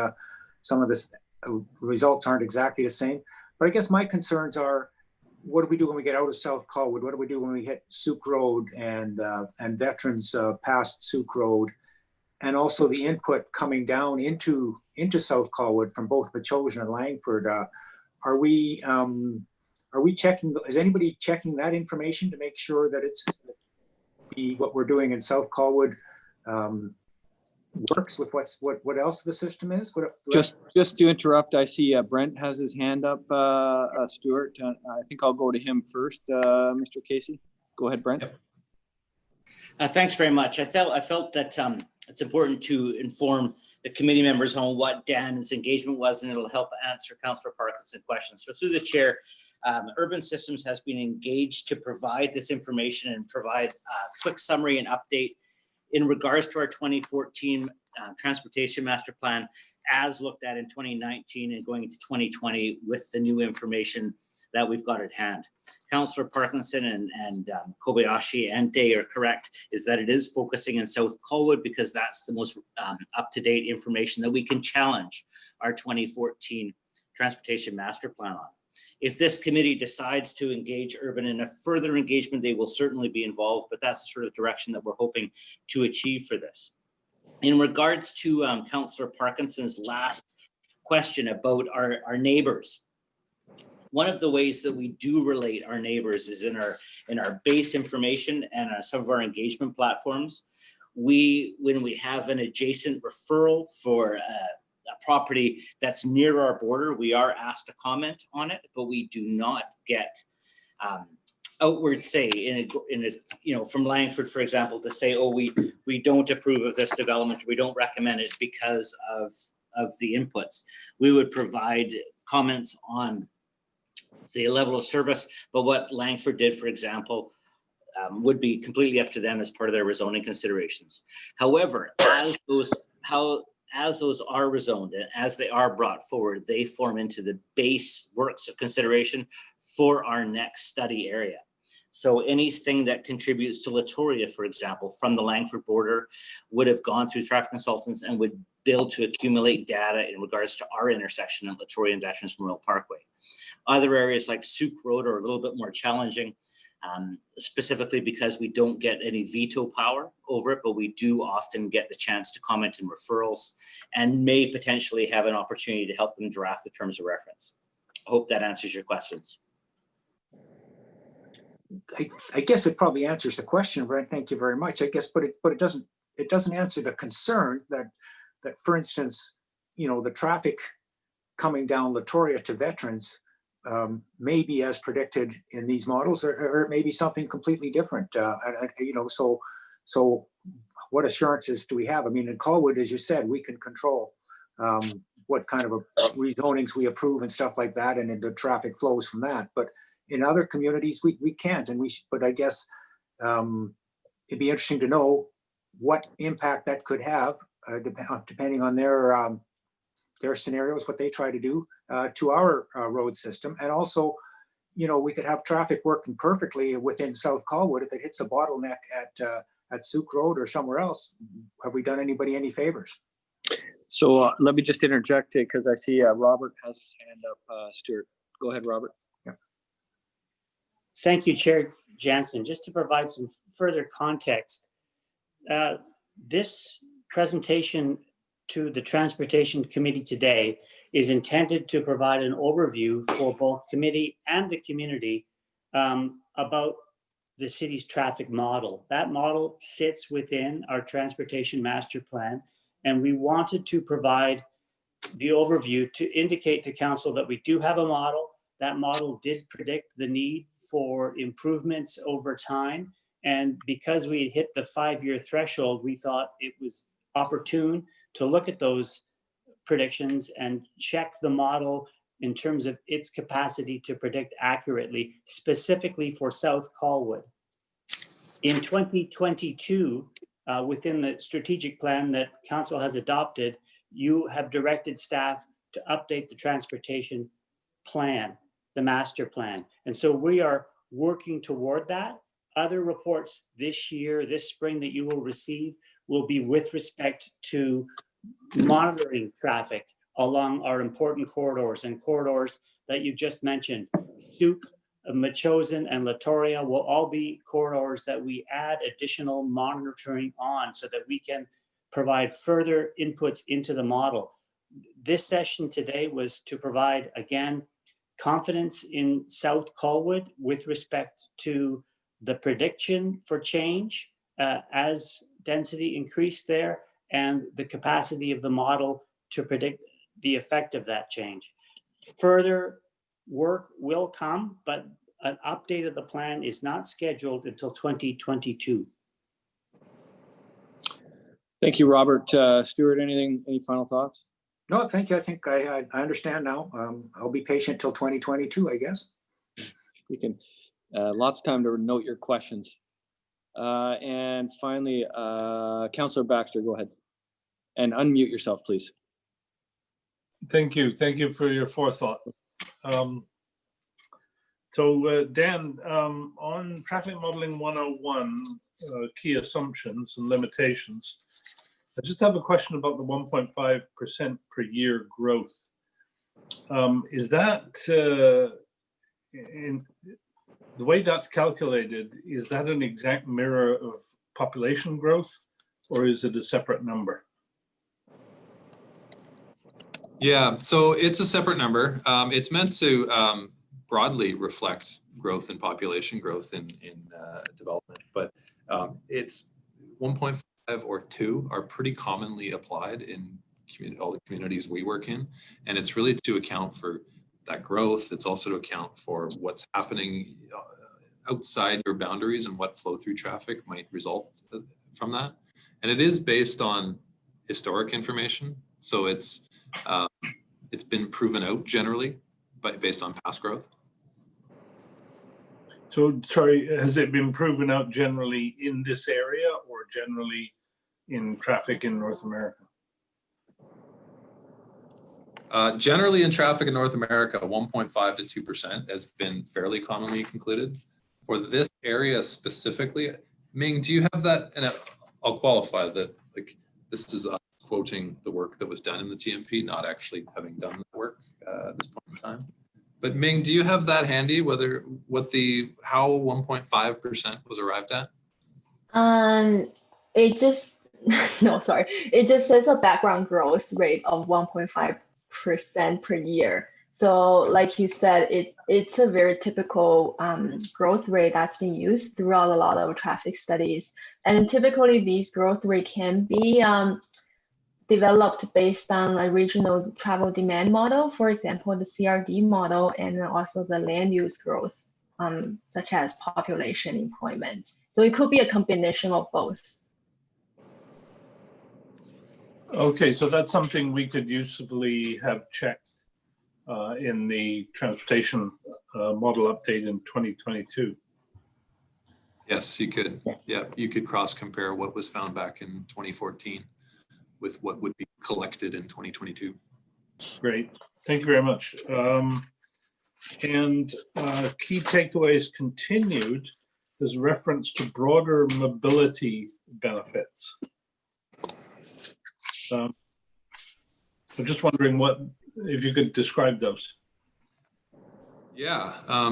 results aren't exactly the same. But I guess my concerns are, what do we do when we get out of South Colwood? What do we do when we hit Souk Road and Veterans past Souk Road? And also the input coming down into South Colwood from both Metchosin and Langford. Are we checking, is anybody checking that information to make sure that it's what we're doing in South Colwood works with what else the system is? Just to interrupt, I see Brent has his hand up, Stuart. I think I'll go to him first, Mr. Casey. Go ahead, Brent. Yep. Thanks very much. I felt that it's important to inform the committee members on what Dan's engagement was, and it'll help answer Councillor Parkinson questions. So through the chair, Urban Systems has been engaged to provide this information and provide a quick summary and update in regards to our 2014 Transportation Master Plan as looked at in 2019 and going into 2020 with the new information that we've got at hand. Councillor Parkinson and Kobayashi and Day are correct, is that it is focusing in South Colwood because that's the most up-to-date information that we can challenge our 2014 Transportation Master Plan on. If this committee decides to engage Urban in a further engagement, they will certainly be involved, but that's the sort of direction that we're hoping to achieve for this. In regards to Councillor Parkinson's last question about our neighbors, one of the ways that we do relate our neighbors is in our base information and some of our engagement platforms. When we have an adjacent referral for a property that's near our border, we are asked to comment on it, but we do not get outward say from Langford, for example, to say, oh, we don't approve of this development, we don't recommend it because of the inputs. We would provide comments on the level of service, but what Langford did, for example, would be completely up to them as part of their rezoning considerations. However, as those are rezoned and as they are brought forward, they form into the base works of consideration for our next study area. So anything that contributes to Latoria, for example, from the Langford border would have gone through traffic consultants and would build to accumulate data in regards to our intersection at Latoria and Veterans Memorial Parkway. Other areas like Souk Road are a little bit more challenging, specifically because we don't get any veto power over it, but we do often get the chance to comment in referrals and may potentially have an opportunity to help them draft the terms of reference. I hope that answers your questions. I guess it probably answers the question, Brent. Thank you very much. I guess, but it doesn't answer the concern that for instance, the traffic coming down Latoria to Veterans may be as predicted in these models, or it may be something completely different. So what assurances do we have? I mean, in Colwood, as you said, we can control what kind of rezonings we approve and stuff like that, and the traffic flows from that. But in other communities, we can't, but I guess it'd be interesting to know what impact that could have, depending on their scenarios, what they try to do to our road system. And also, we could have traffic working perfectly within South Colwood. If it hits a bottleneck at Souk Road or somewhere else, have we done anybody any favors? So let me just interject because I see Robert has his hand up. Stuart, go ahead, Robert. Yeah. Thank you, Chair Jansen. Just to provide some further context, this presentation to the Transportation Committee today is intended to provide an overview for both committee and the community about the city's traffic model. That model sits within our Transportation Master Plan, and we wanted to provide the overview to indicate to council that we do have a model. That model did predict the need for improvements over time. And because we had hit the 5-year threshold, we thought it was opportune to look at those predictions and check the model in terms of its capacity to predict accurately, specifically for South Colwood. In 2022, within the strategic plan that council has adopted, you have directed staff to update the transportation plan, the master plan. And so we are working toward that. Other reports this year, this spring, that you will receive will be with respect to monitoring traffic along our important corridors, and corridors that you just mentioned. Duke, Machosen, and Latoria will all be corridors that we add additional monitoring on so that we can provide further inputs into the model. This session today was to provide, again, confidence in South Colwood with respect to the prediction for change as density increased there, and the capacity of the model to predict the effect of that change. Further work will come, but an update of the plan is not scheduled until 2022. Thank you, Robert. Stuart, any final thoughts? No, thank you. I think I understand now. I'll be patient till 2022, I guess. You can, lots of time to note your questions. And finally, Councillor Baxter, go ahead and unmute yourself, please. Thank you. Thank you for your forethought. Dan, on Traffic Modeling 101, key assumptions and limitations, I just have a question about the 1.5% per year growth. Is that, in the way that's calculated, is that an exact mirror of population growth, or is it a separate number? Yeah, so it's a separate number. It's meant to broadly reflect growth and population growth in development, but it's 1.5 or 2 are pretty commonly applied in all the communities we work in, and it's really to account for that growth. It's also to account for what's happening outside your boundaries and what flow through traffic might result from that. And it is based on historic information, so it's been proven out generally, but based on past growth. So, sorry, has it been proven out generally in this area or generally in traffic in North America? Generally in traffic in North America, 1.5 to 2% has been fairly commonly concluded. For this area specifically, Ming, do you have that? And I'll qualify that, like, this is quoting the work that was done in the TMP, not actually having done the work at this point in time. But Ming, do you have that handy, how 1.5% was arrived at? It just, no, sorry. It just says a background growth rate of 1.5% per year. So like you said, it's a very typical growth rate that's been used throughout a lot of traffic studies. And typically these growth rate can be developed based on a regional travel demand model, for example, the CRD model, and also the land use growth, such as population, employment. So it could be a combination of both. Okay, so that's something we could usefully have checked in the transportation model update in 2022. Yes, you could. Yeah, you could cross compare what was found back in 2014 with what would be collected in 2022. Great, thank you very much. And key takeaways continued is reference to broader mobility benefits. I'm just wondering if you could describe those. Yeah, I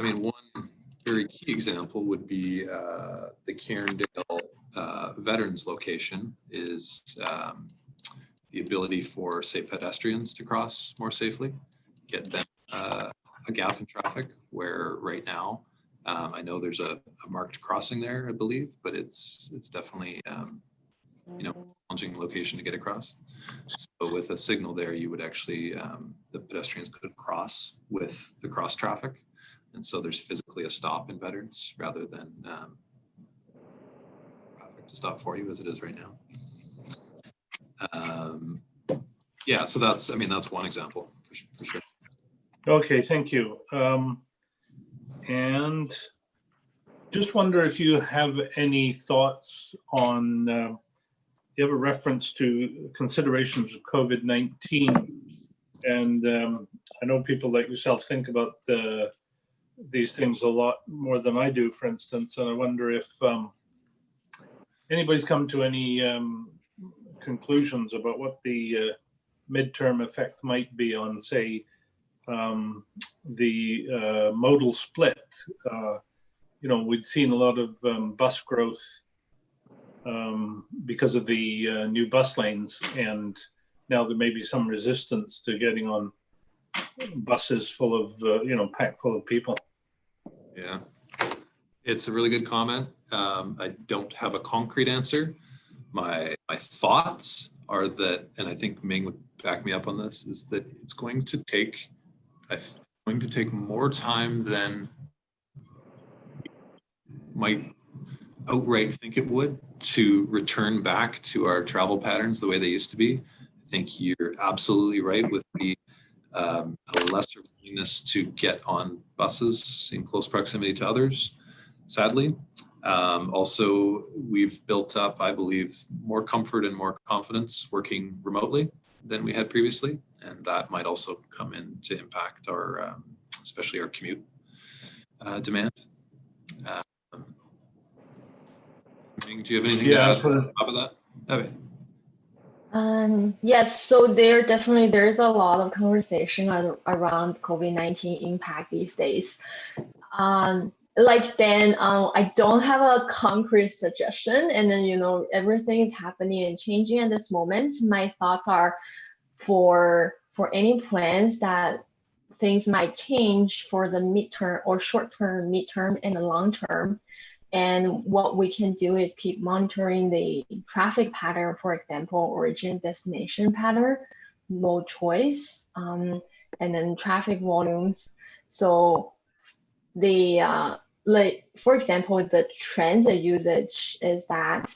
mean, one very key example would be the Cairndale Veterans location is the ability for, say, pedestrians to cross more safely, get them a gap in traffic where right now, I know there's a marked crossing there, I believe, but it's definitely challenging location to get across. So with a signal there, you would actually, the pedestrians could cross with the cross traffic. And so there's physically a stop in Veterans rather than traffic to stop for you as it is right now. Yeah, so that's one example for sure. Okay, thank you. And just wonder if you have any thoughts on, you have a reference to considerations of COVID-19. And I know people like yourself think about these things a lot more than I do, for instance. And I wonder if anybody's come to any conclusions about what the midterm effect might be on, say, the modal split. We'd seen a lot of bus growth because of the new bus lanes, and now there may be some resistance to getting on buses full of, packed full of people. Yeah, it's a really good comment. I don't have a concrete answer. My thoughts are that, and I think Ming would back me up on this, is that it's going to take more time than might outright think it would to return back to our travel patterns the way they used to be. I think you're absolutely right with the a lesser willingness to get on buses in close proximity to others, sadly. Also, we've built up, I believe, more comfort and more confidence working remotely than we had previously. And that might also come in to impact our, especially our commute demand. Do you have anything to add on top of that? Okay. Yes, so there's a lot of conversation around COVID-19 impact these days. Like Dan, I don't have a concrete suggestion, and then everything is happening and changing at this moment. My thoughts are for any plans that things might change for the midterm or short-term, midterm, and the long-term. And what we can do is keep monitoring the traffic pattern, for example, origin destination pattern, mode choice, and then traffic volumes. So for example, the transit usage is that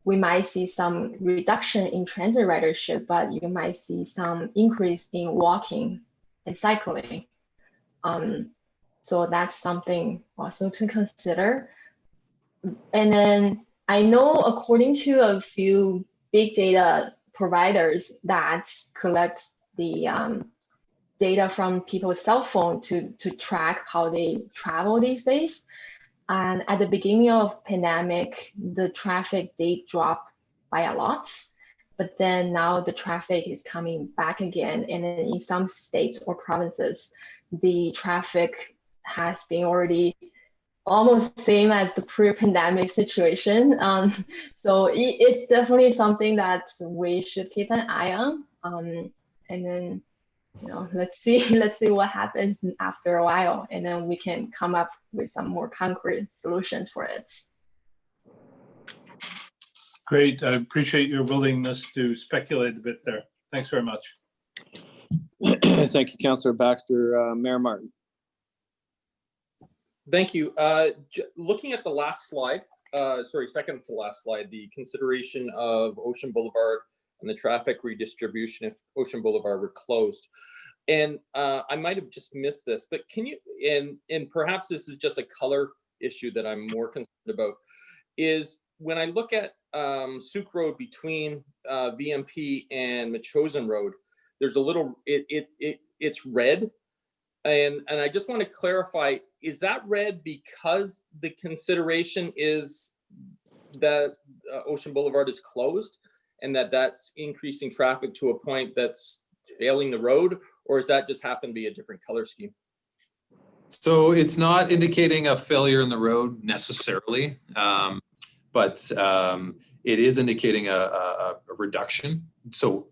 we might see some reduction in transit ridership, but you might see some increase in walking and cycling. So that's something also to consider. And then I know, according to a few big data providers that collect the data from people's cell phone to track how they travel these days. And at the beginning of pandemic, the traffic did drop by a lot, but then now the traffic is coming back again. And then in some states or provinces, the traffic has been already almost same as the pre-pandemic situation. So it's definitely something that we should keep an eye on. And then, let's see what happens after a while, and then we can come up with some more concrete solutions for it. Great, I appreciate your willingness to speculate a bit there. Thanks very much. Thank you, Councillor Baxter. Mayor Martin. Thank you. Looking at the last slide, second to last slide, the consideration of Ocean Boulevard and the traffic redistribution if Ocean Boulevard were closed. And I might have just missed this, but can you, and perhaps this is just a color issue that I'm more concerned about, is when I look at Souk Road between VMP and Metchosin Road, there's a little, it's red. And I just want to clarify, is that red because the consideration is that Ocean Boulevard is closed and that's increasing traffic to a point that's failing the road, or does that just happen to be a different color scheme? So it's not indicating a failure in the road necessarily, but it is indicating a reduction. So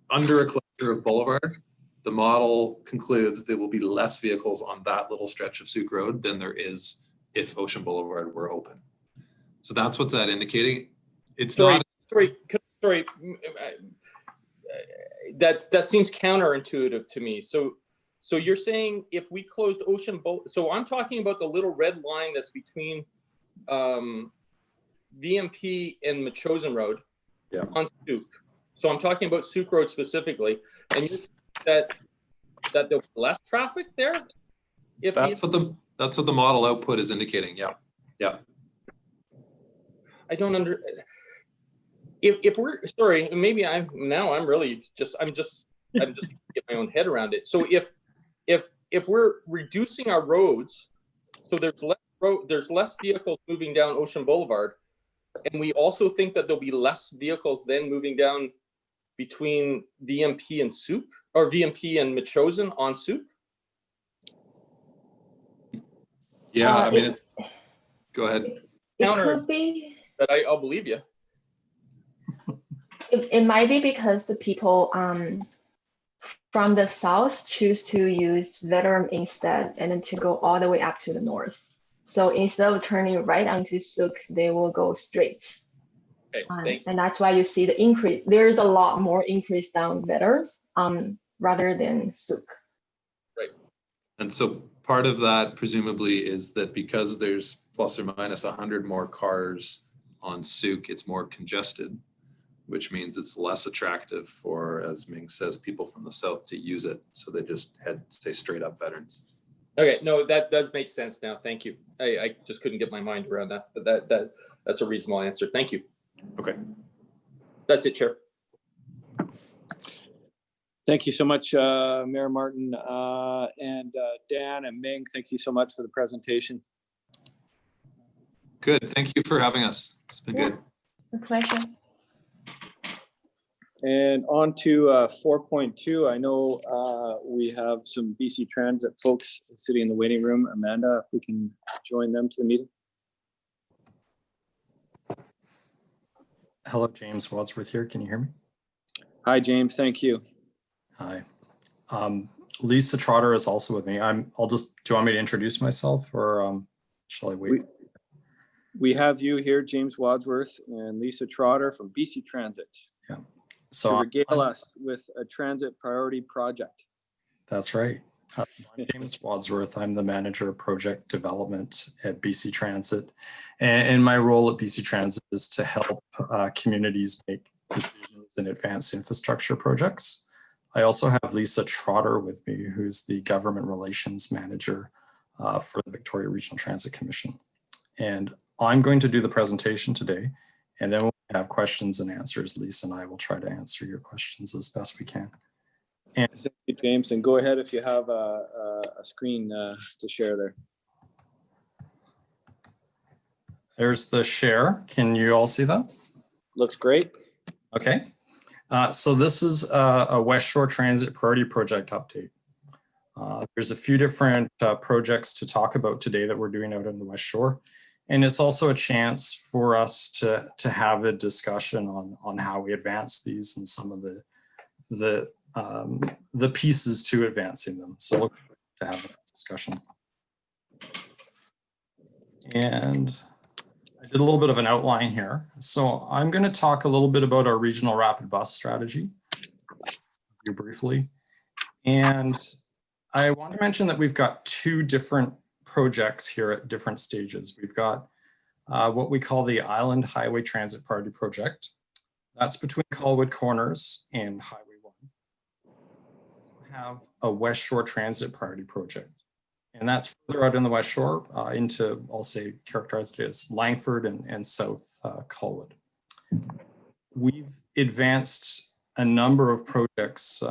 under a closure of Boulevard, the model concludes there will be less vehicles on that little stretch of Souk Road than there is if Ocean Boulevard were open. So that's what's that indicating. It's not sorry. That seems counterintuitive to me. So you're saying if we closed Ocean Bowl, so I'm talking about the little red line that's between VMP and Machosen Road on Souk. So I'm talking about Souk Road specifically, and you said that there's less traffic there. That's what the model output is indicating. Yeah. I don't if we're sorry, maybe I'm just get my own head around it. So if we're reducing our roads, so there's less vehicles moving down Ocean Boulevard, and we also think that there'll be less vehicles then moving down between VMP and Souk, or VMP and Machosen on Souk. Yeah, I mean, go ahead. It could be. But I'll believe you. It might be because the people from the south choose to use Veteran instead, and then to go all the way up to the north. So instead of turning right onto Souk, they will go straight. Okay, and that's why you see the increase. There's a lot more increase down Veterans rather than Souk. Right. And so part of that presumably is that because there's plus or minus 100 more cars on Souk, it's more congested, which means it's less attractive for, as Ming says, people from the south to use it. So they just stay straight up Veterans. Okay, no, that does make sense now. Thank you. I just couldn't get my mind around that, but that's a reasonable answer. Thank you. Okay. That's it, Chair. Thank you so much, Mayor Martin, and Dan and Ming. Thank you so much for the presentation. Good. Thank you for having us. It's been good. A pleasure. And on to 4.2. I know we have some BC Transit folks sitting in the waiting room. Amanda, if we can join them to the meeting. Hello, James Wadsworth here. Can you hear me? Hi, James. Thank you. Hi. Lisa Trotter is also with me. do you want me to introduce myself, or shall I wait? We have you here, James Wadsworth and Lisa Trotter from BC Transit. Yeah. To So regale us with a transit priority project. that's right. I'm James Wadsworth. I'm the manager of project development at BC Transit. And my role at BC Transit is to help communities make decisions and advance infrastructure projects. I also have Lisa Trotter with me, who's the government relations manager for the Victoria Regional Transit Commission. And I'm going to do the presentation today, and then we'll have questions and answers. Lisa and I will try to answer your questions as best we can. And thank you, James, and go ahead if you have a screen to share there. there's the share. Can you all see that? Looks great. Okay. So this is a West Shore Transit Priority Project update. There's a few different projects to talk about today that we're doing out in the West Shore. And it's also a chance for us to have a discussion on how we advance these and some of the pieces to advancing them. So look to have a discussion. And I did a little bit of an outline here. So I'm going to talk a little bit about our regional rapid bus strategy briefly. And I want to mention that we've got two different projects here at different stages. We've got what we call the Island Highway Transit Priority Project. That's between Colwood Corners and Highway 1. We have a West Shore Transit Priority Project. And that's further out in the West Shore into, I'll say, characterized as Langford and South Colwood. We've advanced a number of projects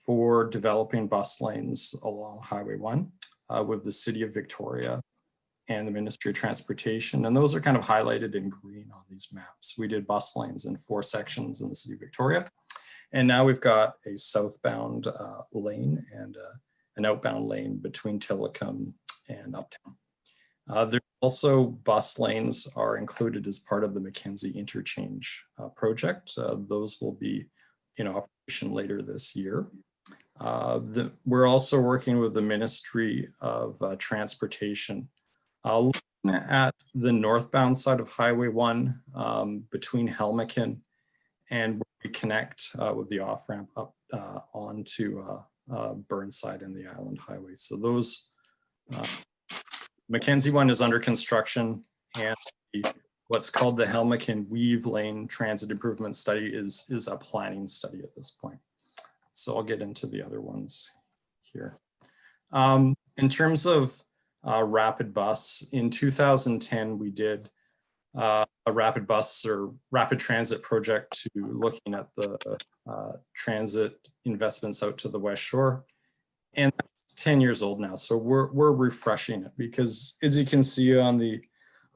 for developing bus lanes along Highway 1 with the City of Victoria and the Ministry of Transportation. And those are kind of highlighted in green on these maps. We did bus lanes in 4 sections in the City of Victoria. And now we've got a southbound lane and an outbound lane between Tillicum and Uptown. There's also bus lanes are included as part of the Mackenzie Interchange project. Those will be in operation later this year. We're also working with the Ministry of Transportation Looking at the northbound side of Highway 1 between Helmicken and where we connect with the off-ramp up onto Burnside and the Island Highway. So those, Mackenzie one is under construction, and what's called the Helmicken Weave Lane Transit Improvement Study is a planning study at this point. So I'll get into the other ones here. In terms of rapid bus, in 2010, we did a rapid bus or rapid transit project to looking at the transit investments out to the West Shore. And that's 10 years old now. So we're refreshing it because, as you can see on the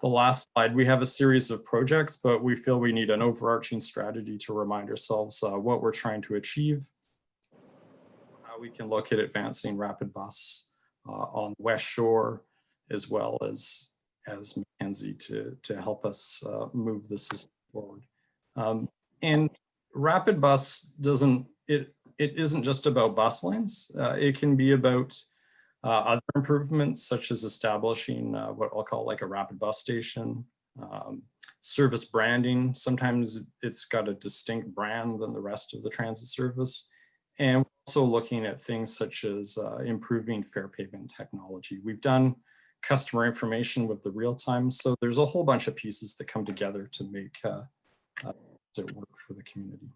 last slide, we have a series of projects, but we feel we need an overarching strategy to remind ourselves what we're trying to achieve, how we can look at advancing rapid bus on the West Shore, as well as Mackenzie to help us move the system forward. And rapid bus it isn't just about bus lanes. It can be about other improvements, such as establishing what I'll call like a rapid bus station, service branding. Sometimes it's got a distinct brand than the rest of the transit service. And also looking at things such as improving fare payment technology. We've done customer information with the real time. So there's a whole bunch of pieces that come together to make it work for the community.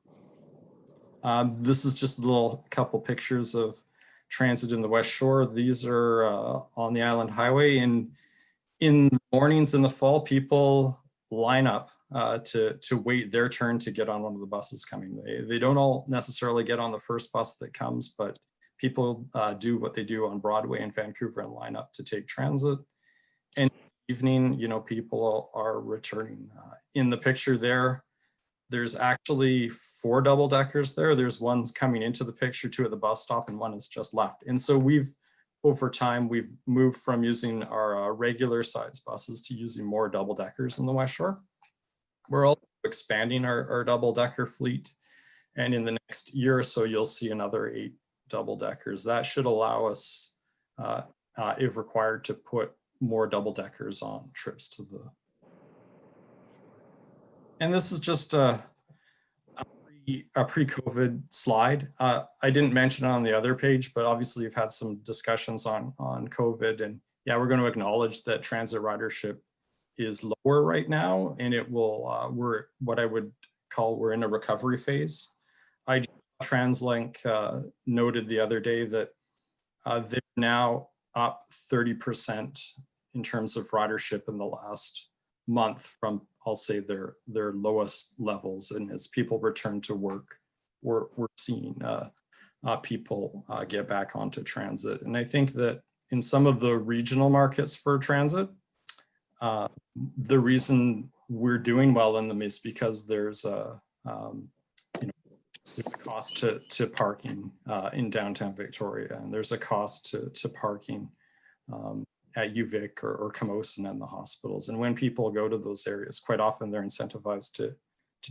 This is just a little couple pictures of transit in the West Shore. These are on the Island Highway, and in the mornings in the fall, people line up to wait their turn to get on one of the buses coming. They don't all necessarily get on the first bus that comes, but people do what they do on Broadway in Vancouver and line up to take transit. And evening, people are returning. In the picture there's actually 4 double deckers there. There's one coming into the picture, 2 at the bus stop, and 1 is just left. And so over time, we've moved from using our regular size buses to using more double deckers in the West Shore. We're also expanding our double decker fleet. And in the next year or so, you'll see another 8 double deckers. That should allow us, if required, to put more double deckers on trips to the. And this is just a pre-COVID slide. I didn't mention it on the other page, but obviously you've had some discussions on COVID, and yeah, we're going to acknowledge that transit ridership is lower right now, and it will, we're what I would call, we're in a recovery phase. TransLink noted the other day that they're now up 30% in terms of ridership in the last month from, I'll say, their lowest levels. And as people return to work, we're seeing people get back onto transit. And I think that in some of the regional markets for transit, the reason we're doing well in them is because there's a there's a cost to parking in downtown Victoria, and there's a cost to parking at UVic or Camosun and the hospitals. And when people go to those areas, quite often they're incentivized to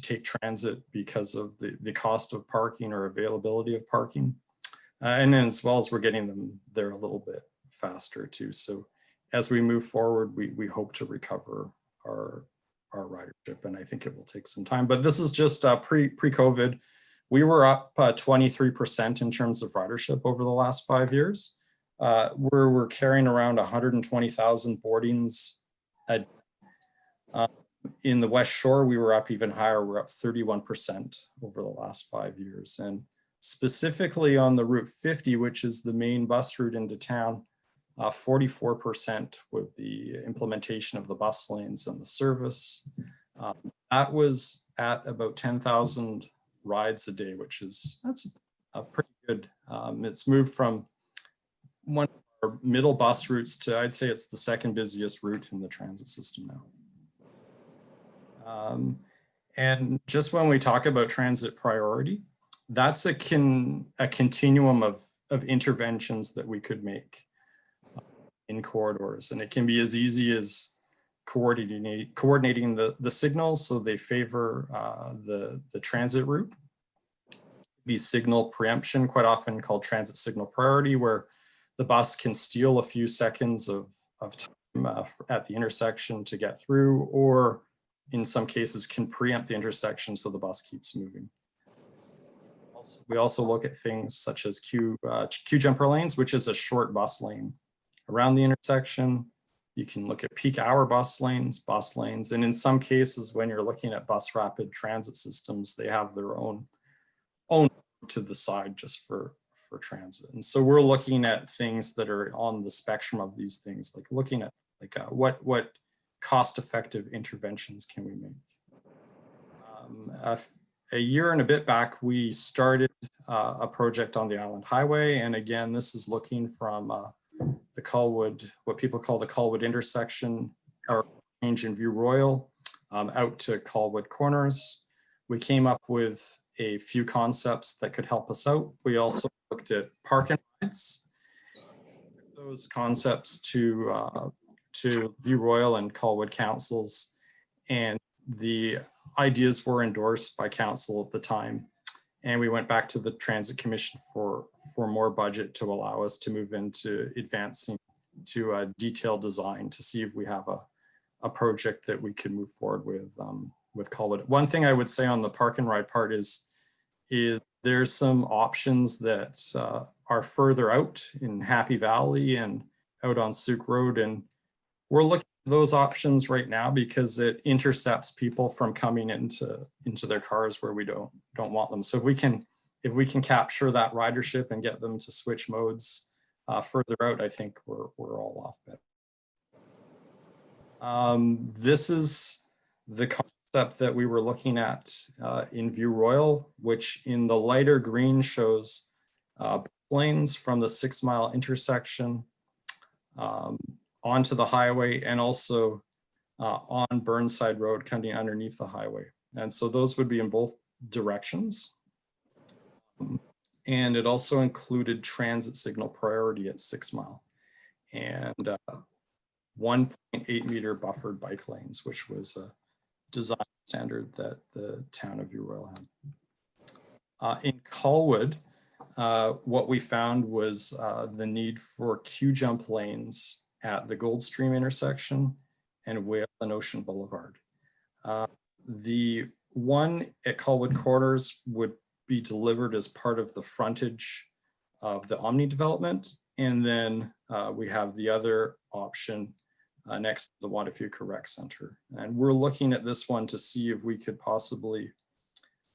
take transit because of the cost of parking or availability of parking. And then as well as we're getting them there a little bit faster too. So as we move forward, we hope to recover our ridership, and I think it will take some time. But this is just pre-COVID. We were up 23% in terms of ridership over the last 5 years. We're carrying around 120,000 boardings a day. In the West Shore, we were up even higher. We're up 31% over the last 5 years. And specifically on the Route 50, which is the main bus route into town, 44% with the implementation of the bus lanes and the service. That was at about 10,000 rides a day, that's a pretty good. It's moved from one of our middle bus routes to, I'd say it's the second busiest route in the transit system now. And just when we talk about transit priority, that's a continuum of interventions that we could make in corridors. And it can be as easy as coordinating the signals so they favor the transit route. Be signal preemption, quite often called transit signal priority, where the bus can steal a few seconds of time at the intersection to get through, or in some cases can preempt the intersection so the bus keeps moving. We also look at things such as queue jumper lanes, which is a short bus lane around the intersection. You can look at peak hour bus lanes, and in some cases, when you're looking at bus rapid transit systems, they have their own to the side just for transit. And so we're looking at things that are on the spectrum of these things, like looking at what cost-effective interventions can we make. A year and a bit back, we started a project on the Island Highway. And again, this is looking from the Colwood, what people call the Colwood intersection, or change in View Royal, out to Colwood Corners. We came up with a few concepts that could help us out. We also looked at park and rides. Those concepts to View Royal and Colwood councils, and the ideas were endorsed by council at the time. And we went back to the Transit Commission for more budget to allow us to move into advancing to a detailed design to see if we have a project that we could move forward with Colwood. One thing I would say on the park and ride part is there's some options that are further out in Happy Valley and out on Souk Road, and we're looking at those options right now because it intercepts people from coming into their cars where we don't want them. So if we can capture that ridership and get them to switch modes further out, I think we're all off better. This is the concept that we were looking at in View Royal, which in the lighter green shows lanes from the 6 Mile intersection onto the highway, and also on Burnside Road coming underneath the highway. And so those would be in both directions. And it also included transit signal priority at 6 Mile and 1.8 meter buffered bike lanes, which was a design standard that the town of View Royal had. In Colwood, what we found was the need for queue jump lanes at the Goldstream intersection and Whale and Ocean Boulevard. The one at Colwood Corners would be delivered as part of the frontage of the Omni development. And then we have the other option next to the Wadafuka Rec Center. And we're looking at this one to see if we could possibly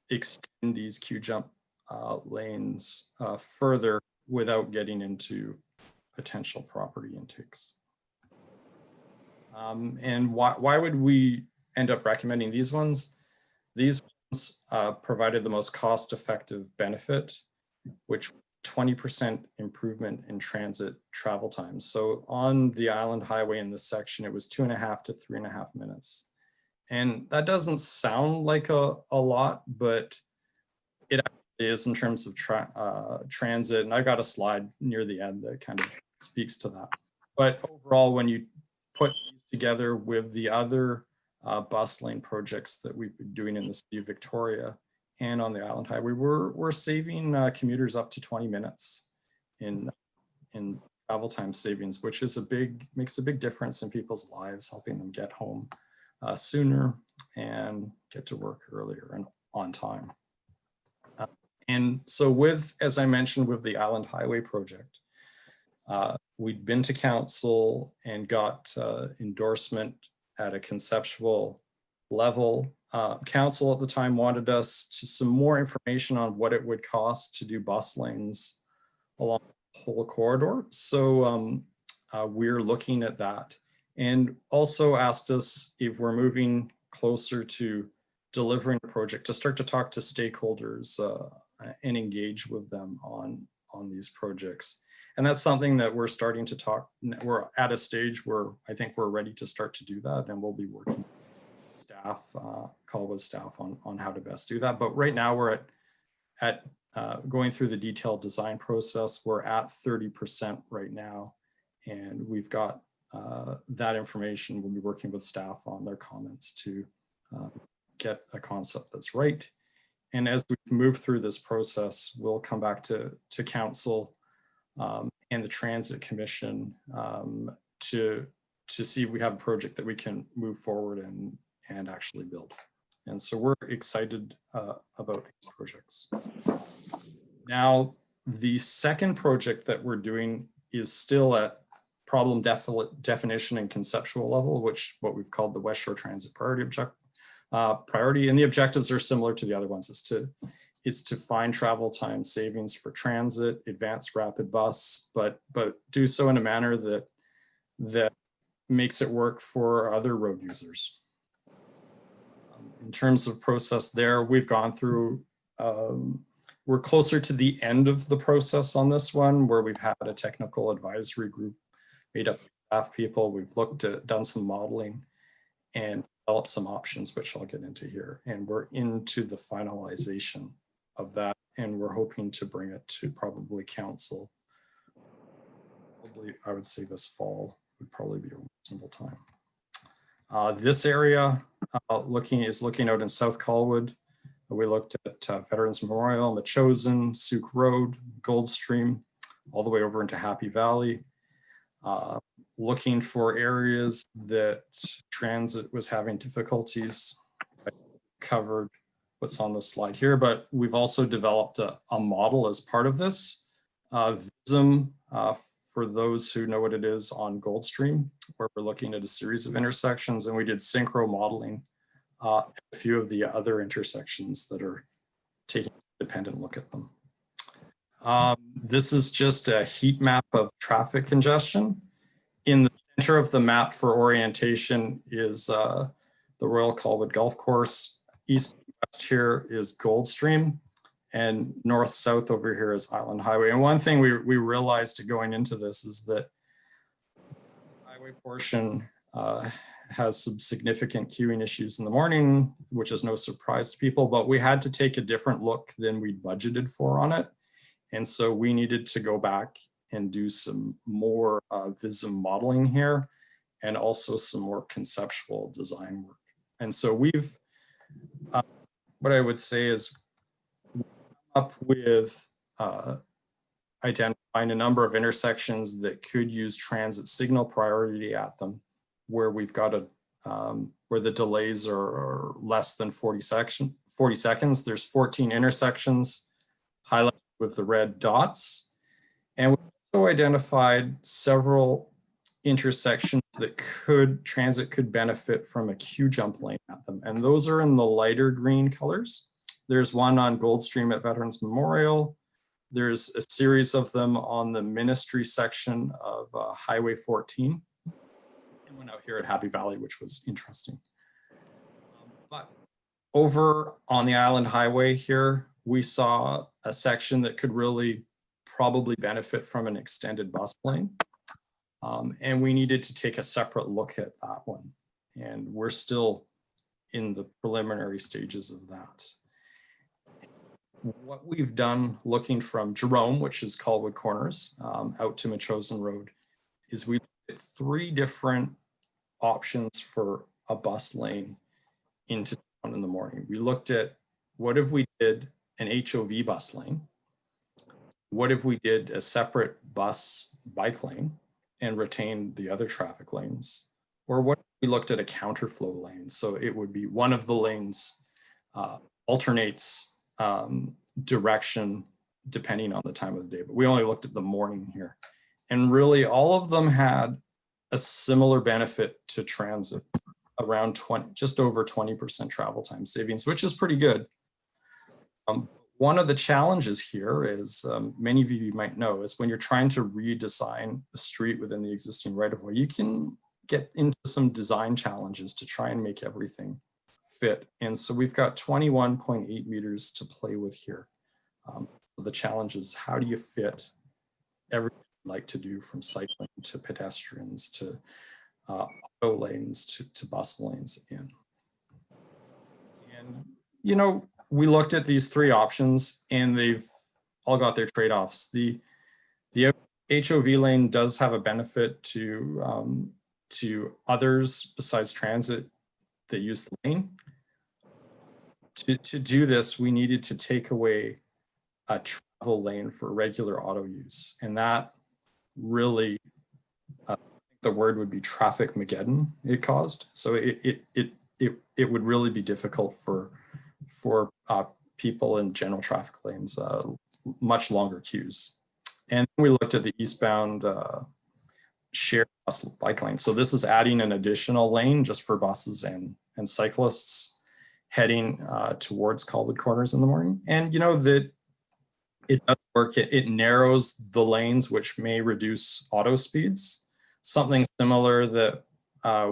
extend these queue jump lanes further without getting into potential property intakes. And why would we end up recommending these ones? These ones provided the most cost-effective benefit, which 20% improvement in transit travel times. So on the Island Highway in this section, it was 2.5 to 3.5 minutes. And that doesn't sound like a lot, but it actually is in terms of transit. And I got a slide near the end that kind of speaks to that. But overall, when you put these together with the other bus lane projects that we've been doing in the city of Victoria and on the Island Highway, we're saving commuters up to 20 minutes in travel time savings, which is makes a big difference in people's lives, helping them get home sooner and get to work earlier and on time. And so as I mentioned, with the Island Highway project, we'd been to council and got endorsement at a conceptual level. Council at the time wanted us some more information on what it would cost to do bus lanes along the whole corridor. So we're looking at that, and also asked us if we're moving closer to delivering a project to start to talk to stakeholders and engage with them on these projects. And that's something that we're starting to talk. We're at a stage where I think we're ready to start to do that, and we'll be working with staff, Colwood staff on how to best do that. But right now we're at going through the detailed design process. We're at 30% right now, and we've got that information. We'll be working with staff on their comments to get a concept that's right. And as we move through this process, we'll come back to council and the Transit Commission to to see if we have a project that we can move forward and actually build. And so we're excited about these projects. Now, the second project that we're doing is still at problem definition and conceptual level, which what we've called the West Shore Transit priority. And the objectives are similar to the other ones. It's to find travel time savings for transit, advance rapid bus, but do so in a manner that makes it work for other road users. In terms of process there, we've gone through, we're closer to the end of the process on this one, where we've had a technical advisory group made up of staff people. We've done some modeling and developed some options, which I'll get into here. And we're into the finalization of that. And we're hoping to bring it to probably council. Probably, I would say this fall would probably be a reasonable time. This area is looking out in South Colwood. We looked at Veterans Memorial, Metchosin, Souk Road, Goldstream, all the way over into Happy Valley. Looking for areas that transit was having difficulties. I covered what's on the slide here, but we've also developed a model as part of this. VISM, for those who know what it is, on Goldstream, where we're looking at a series of intersections, and we did synchro modeling a few of the other intersections that are taking a independent look at them. This is just a heat map of traffic congestion. In the center of the map for orientation is the Royal Colwood Golf Course. East and west here is Goldstream, and north-south over here is Island Highway. And one thing we realized going into this is that the highway portion has some significant queuing issues in the morning, which is no surprise to people, but we had to take a different look than we budgeted for on it. And so we needed to go back and do some more VISM modeling here, and also some more conceptual design work. And so we've, what I would say is, up with identifying a number of intersections that could use transit signal priority at them, where we've got where the delays are less than 40 seconds. There's 14 intersections highlighted with the red dots. And we also identified several intersections that transit could benefit from a queue jump lane at them. And those are in the lighter green colors. There's one on Goldstream at Veterans Memorial. There's a series of them on the Ministry section of Highway 14. And one out here at Happy Valley, which was interesting. But over on the Island Highway here, we saw a section that could really probably benefit from an extended bus lane. And we needed to take a separate look at that one. And we're still in the preliminary stages of that. What we've done, looking from Jerome, which is Colwood Corners, out to Metchosin Road, is we've looked at 3 different options for a bus lane into town in the morning. We looked at, what if we did an HOV bus lane? What if we did a separate bike lane and retained the other traffic lanes? Or what if we looked at a counterflow lane? So it would be one of the lanes alternates direction depending on the time of the day, but we only looked at the morning here. And really all of them had a similar benefit to transit, around just over 20% travel time savings, which is pretty good. One of the challenges here is, many of you might know, is when you're trying to redesign a street within the existing right-of-way, you can get into some design challenges to try and make everything fit. And so we've got 21.8 meters to play with here. So the challenge is, how do you fit everything you'd like to do, from cycling to pedestrians to auto lanes to bus lanes in? And, you know, we looked at these 3 options and they've all got their trade-offs. The HOV lane does have a benefit to others besides transit that use the lane. To do this, we needed to take away a travel lane for regular auto use. And that really the word would be traffic Mageddon it caused. So it would really be difficult for people in general traffic lanes, much longer queues. And we looked at the eastbound shared bus bike lane. So this is adding an additional lane just for buses and cyclists heading towards Colwood Corners in the morning. And you know that it does work. It narrows the lanes, which may reduce auto speeds. Something similar that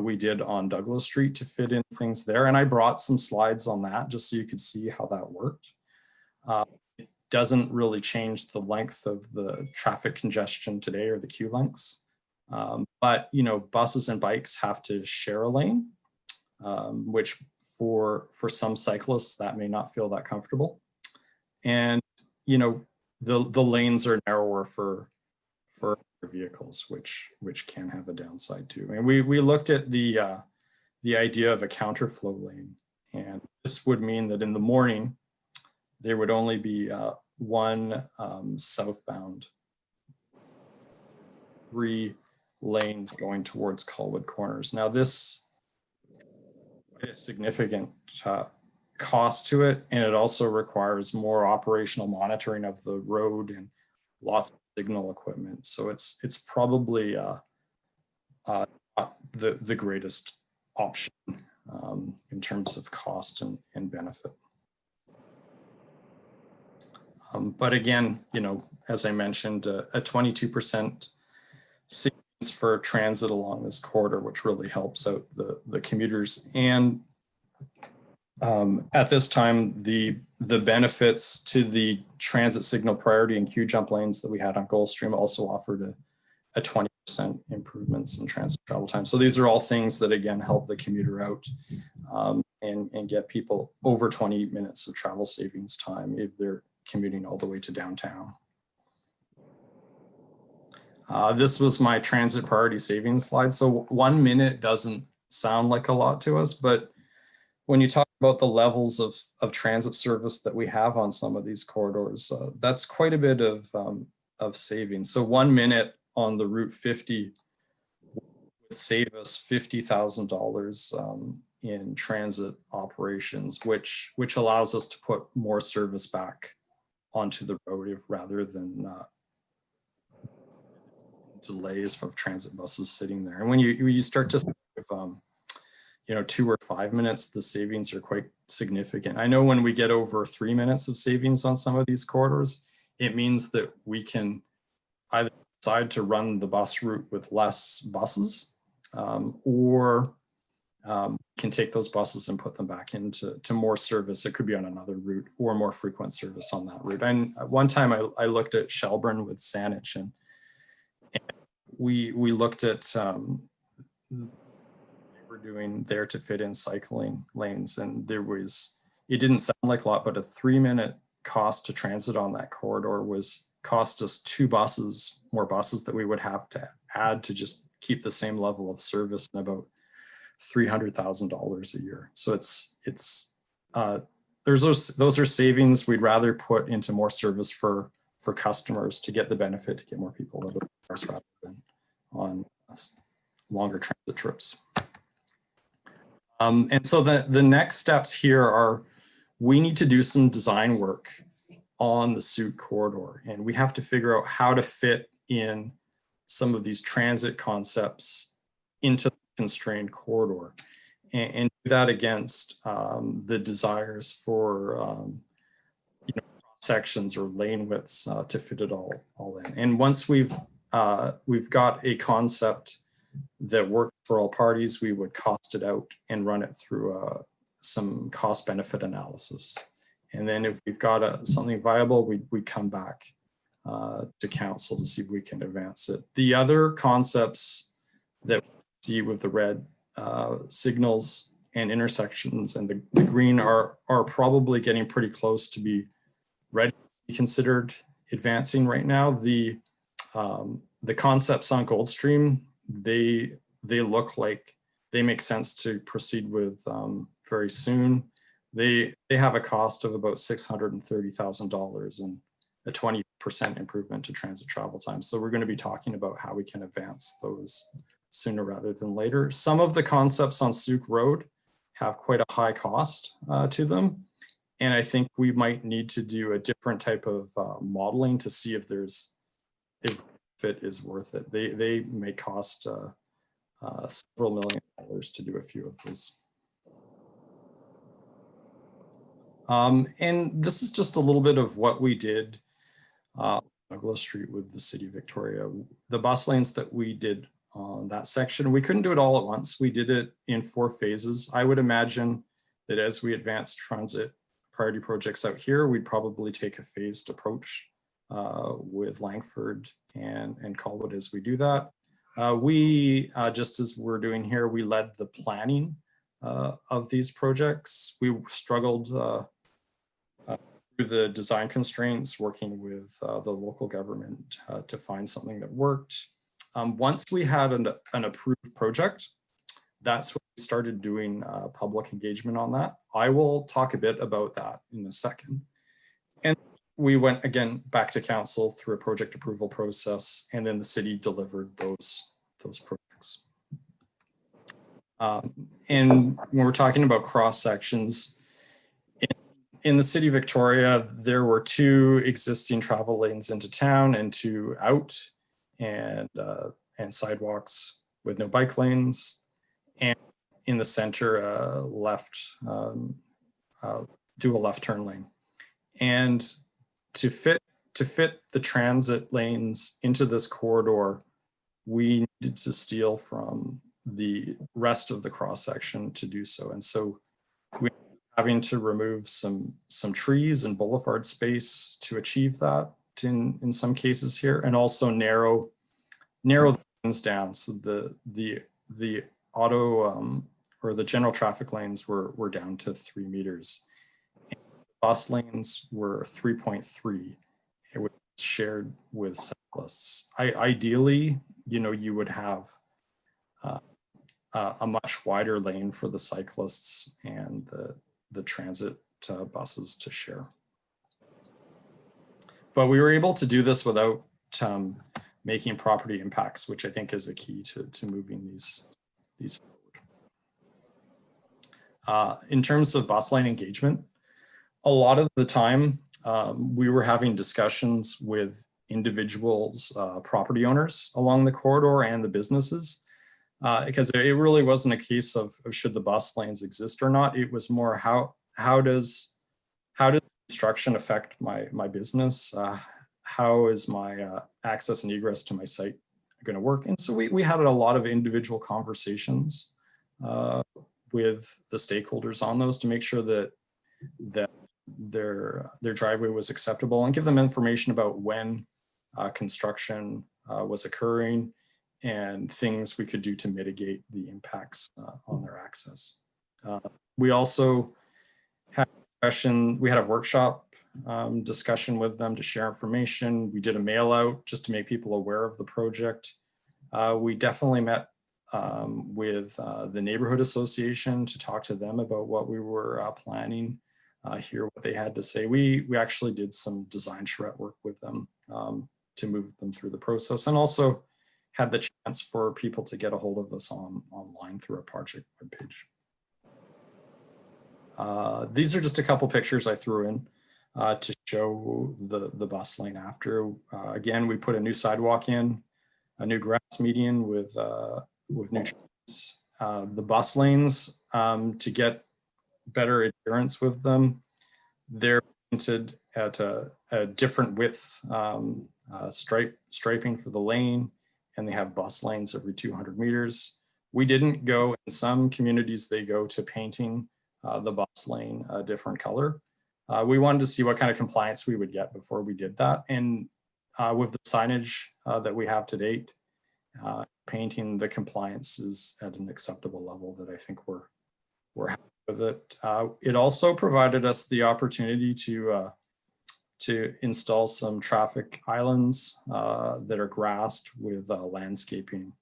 we did on Douglas Street to fit in things there. And I brought some slides on that just so you could see how that worked. It doesn't really change the length of the traffic congestion today or the queue lengths. But you know, buses and bikes have to share a lane, which for some cyclists that may not feel that comfortable. And you know, the lanes are narrower for vehicles, which can have a downside too. And we looked at the idea of a counterflow lane, and this would mean that in the morning there would only be one southbound, 3 lanes going towards Colwood Corners. Now this is a significant cost to it, and it also requires more operational monitoring of the road and lots of signal equipment. So it's probably not the greatest option in terms of cost and benefit. But again, you know, as I mentioned, a 22% savings for transit along this corridor, which really helps out the commuters. And at this time, the benefits to the transit signal priority and queue jump lanes that we had on Gulfstream also offered a 20% improvements in transit travel time. So these are all things that again help the commuter out and get people over 20 minutes of travel savings time if they're commuting all the way to downtown. This was my transit priority savings slide. So 1 minute doesn't sound like a lot to us, but when you talk about the levels of transit service that we have on some of these corridors, that's quite a bit of savings. So 1 minute on the Route 50 would save us $50,000 in transit operations, which allows us to put more service back onto the road rather than delays of transit buses sitting there. And when you start to you know, 2 or 5 minutes, the savings are quite significant. I know when we get over 3 minutes of savings on some of these corridors, it means that we can either decide to run the bus route with less buses, or can take those buses and put them back into more service. It could be on another route or more frequent service on that route. And one time I looked at Shelburne with Saanich, and we looked at doing there to fit in cycling lanes, and it didn't sound like a lot, but a 3 minute cost to transit on that corridor cost us 2 buses, more buses that we would have to add to just keep the same level of service, and about $300,000 a year. So those are savings we'd rather put into more service for customers to get the benefit, to get more people out of cars rather than on longer transit trips. And so the next steps here are, we need to do some design work on the SUIT corridor, and we have to figure out how to fit in some of these transit concepts into the constrained corridor, and do that against the desires for you know, sections or lane widths to fit it all in. And once we've got a concept that worked for all parties, we would cost it out and run it through some cost benefit analysis. And then if we've got something viable, we come back to council to see if we can advance it. The other concepts that we see with the red signals and intersections and the green are probably getting pretty close to be ready to be considered advancing right now. The concepts on Goldstream, they look like they make sense to proceed with very soon. They have a cost of about $630,000 and a 20% improvement to transit travel time. So we're going to be talking about how we can advance sooner rather than later. Some of the concepts on Souk Road have quite a high cost to them. And I think we might need to do a different type of modeling to see if it is worth it. They may cost several $1 million to do a few of those. And this is just a little bit of what we did on Douglas Street with the City of Victoria. The bus lanes that we did on that section, we couldn't do it all at once. We did it in 4 phases. I would imagine that as we advance transit priority projects out here, we'd probably take a phased approach with Langford and Colwood as we do that. We, just as we're doing here, we led the planning of these projects. We struggled through the design constraints, working with the local government to find something that worked. Once we had an approved project, that's when we started doing public engagement on that. I will talk a bit about that in a second. And we went again back to council through a project approval process, and then the city delivered those projects. And when we're talking about cross sections, in the City of Victoria, there were 2 existing travel lanes into town and 2 out, and sidewalks with no bike lanes. And in the center, do a left turn lane. And to fit the transit lanes into this corridor, we needed to steal from the rest of the cross section to do so. And so we having to remove some trees and boulevard space to achieve that in some cases here, and also narrow the lanes down. So the auto or the general traffic lanes were down to 3 meters. And bus lanes were 3.3. It was shared with cyclists. Ideally, you would have a much wider lane for the cyclists and the transit buses to share. But we were able to do this without making property impacts, which I think is a key to moving these forward. In terms of bus lane engagement, a lot of the time we were having discussions with individuals, property owners along the corridor and the businesses, because it really wasn't a case of should the bus lanes exist or not. It was more how does construction affect my business? How is my access and egress to my site going to work? And so we had a lot of individual conversations with the stakeholders on those to make sure that their driveway was acceptable, and give them information about when construction was occurring and things we could do to mitigate the impacts on their access. We also had a discussion, we had a workshop discussion with them to share information. We did a mail out just to make people aware of the project. We definitely met with the neighborhood association to talk to them about what we were planning, hear what they had to say. We actually did some design charrette work with them to move them through the process, and also had the chance for people to get a hold of us online through our project webpage. These are just a couple pictures I threw in to show the bus lane after. Again, we put a new sidewalk in, a new grass median with new trees. The bus lanes, to get better adherence with them, they're painted at a different width striping for the lane, and they have bus lanes every 200 meters. We didn't go, in some communities, they go to painting the bus lane a different color. We wanted to see what kind of compliance we would get before we did that. And with the signage that we have to date, painting the compliance is at an acceptable level that I think we're happy with it. It also provided us the opportunity to install some traffic islands that are grassed with landscaping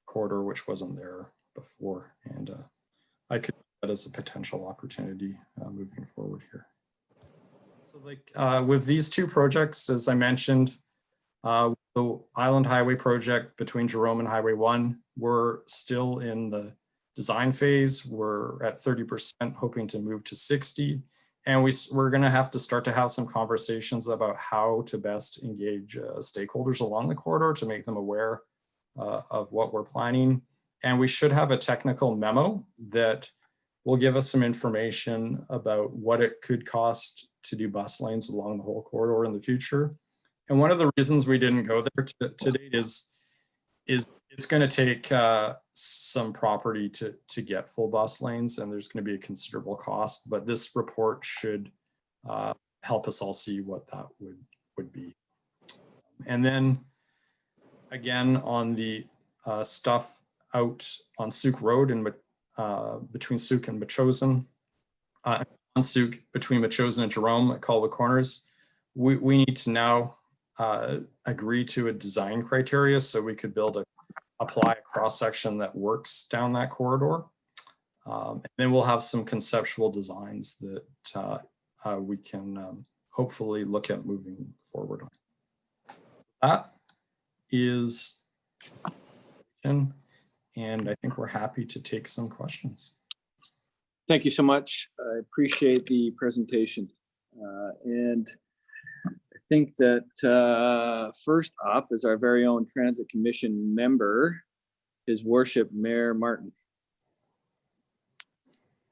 corridor, which wasn't there before. And I could see that as a potential opportunity moving forward here. So with these 2 projects, as I mentioned, the Island Highway project between Jerome and Highway 1, we're still in the design phase. We're at 30%, hoping to move to 60. And we're going to have to have some conversations about how to best engage stakeholders along the corridor to make them aware of what we're planning. And we should have a technical memo that will give us some information about what it could cost to do bus lanes along the whole corridor in the future. And one of the reasons we didn't go there to date is it's going to take some property to get full bus lanes, and there's going to be a considerable cost, but this report should help us all see what that would be. And then again, on the stuff out on Sooke Road and between Sooke and Metchosin, on Sooke between Metchosin and Jerome at Colwood Corners, we need to now agree to a design criteria so we could apply a cross section that works down that corridor. And then we'll have some conceptual designs that we can hopefully look at moving forward on. That is, and I think we're happy to take some questions. Thank you so much. I appreciate the presentation. And I think that first up is our very own Transit Commission member, His Worship Mayor Martin.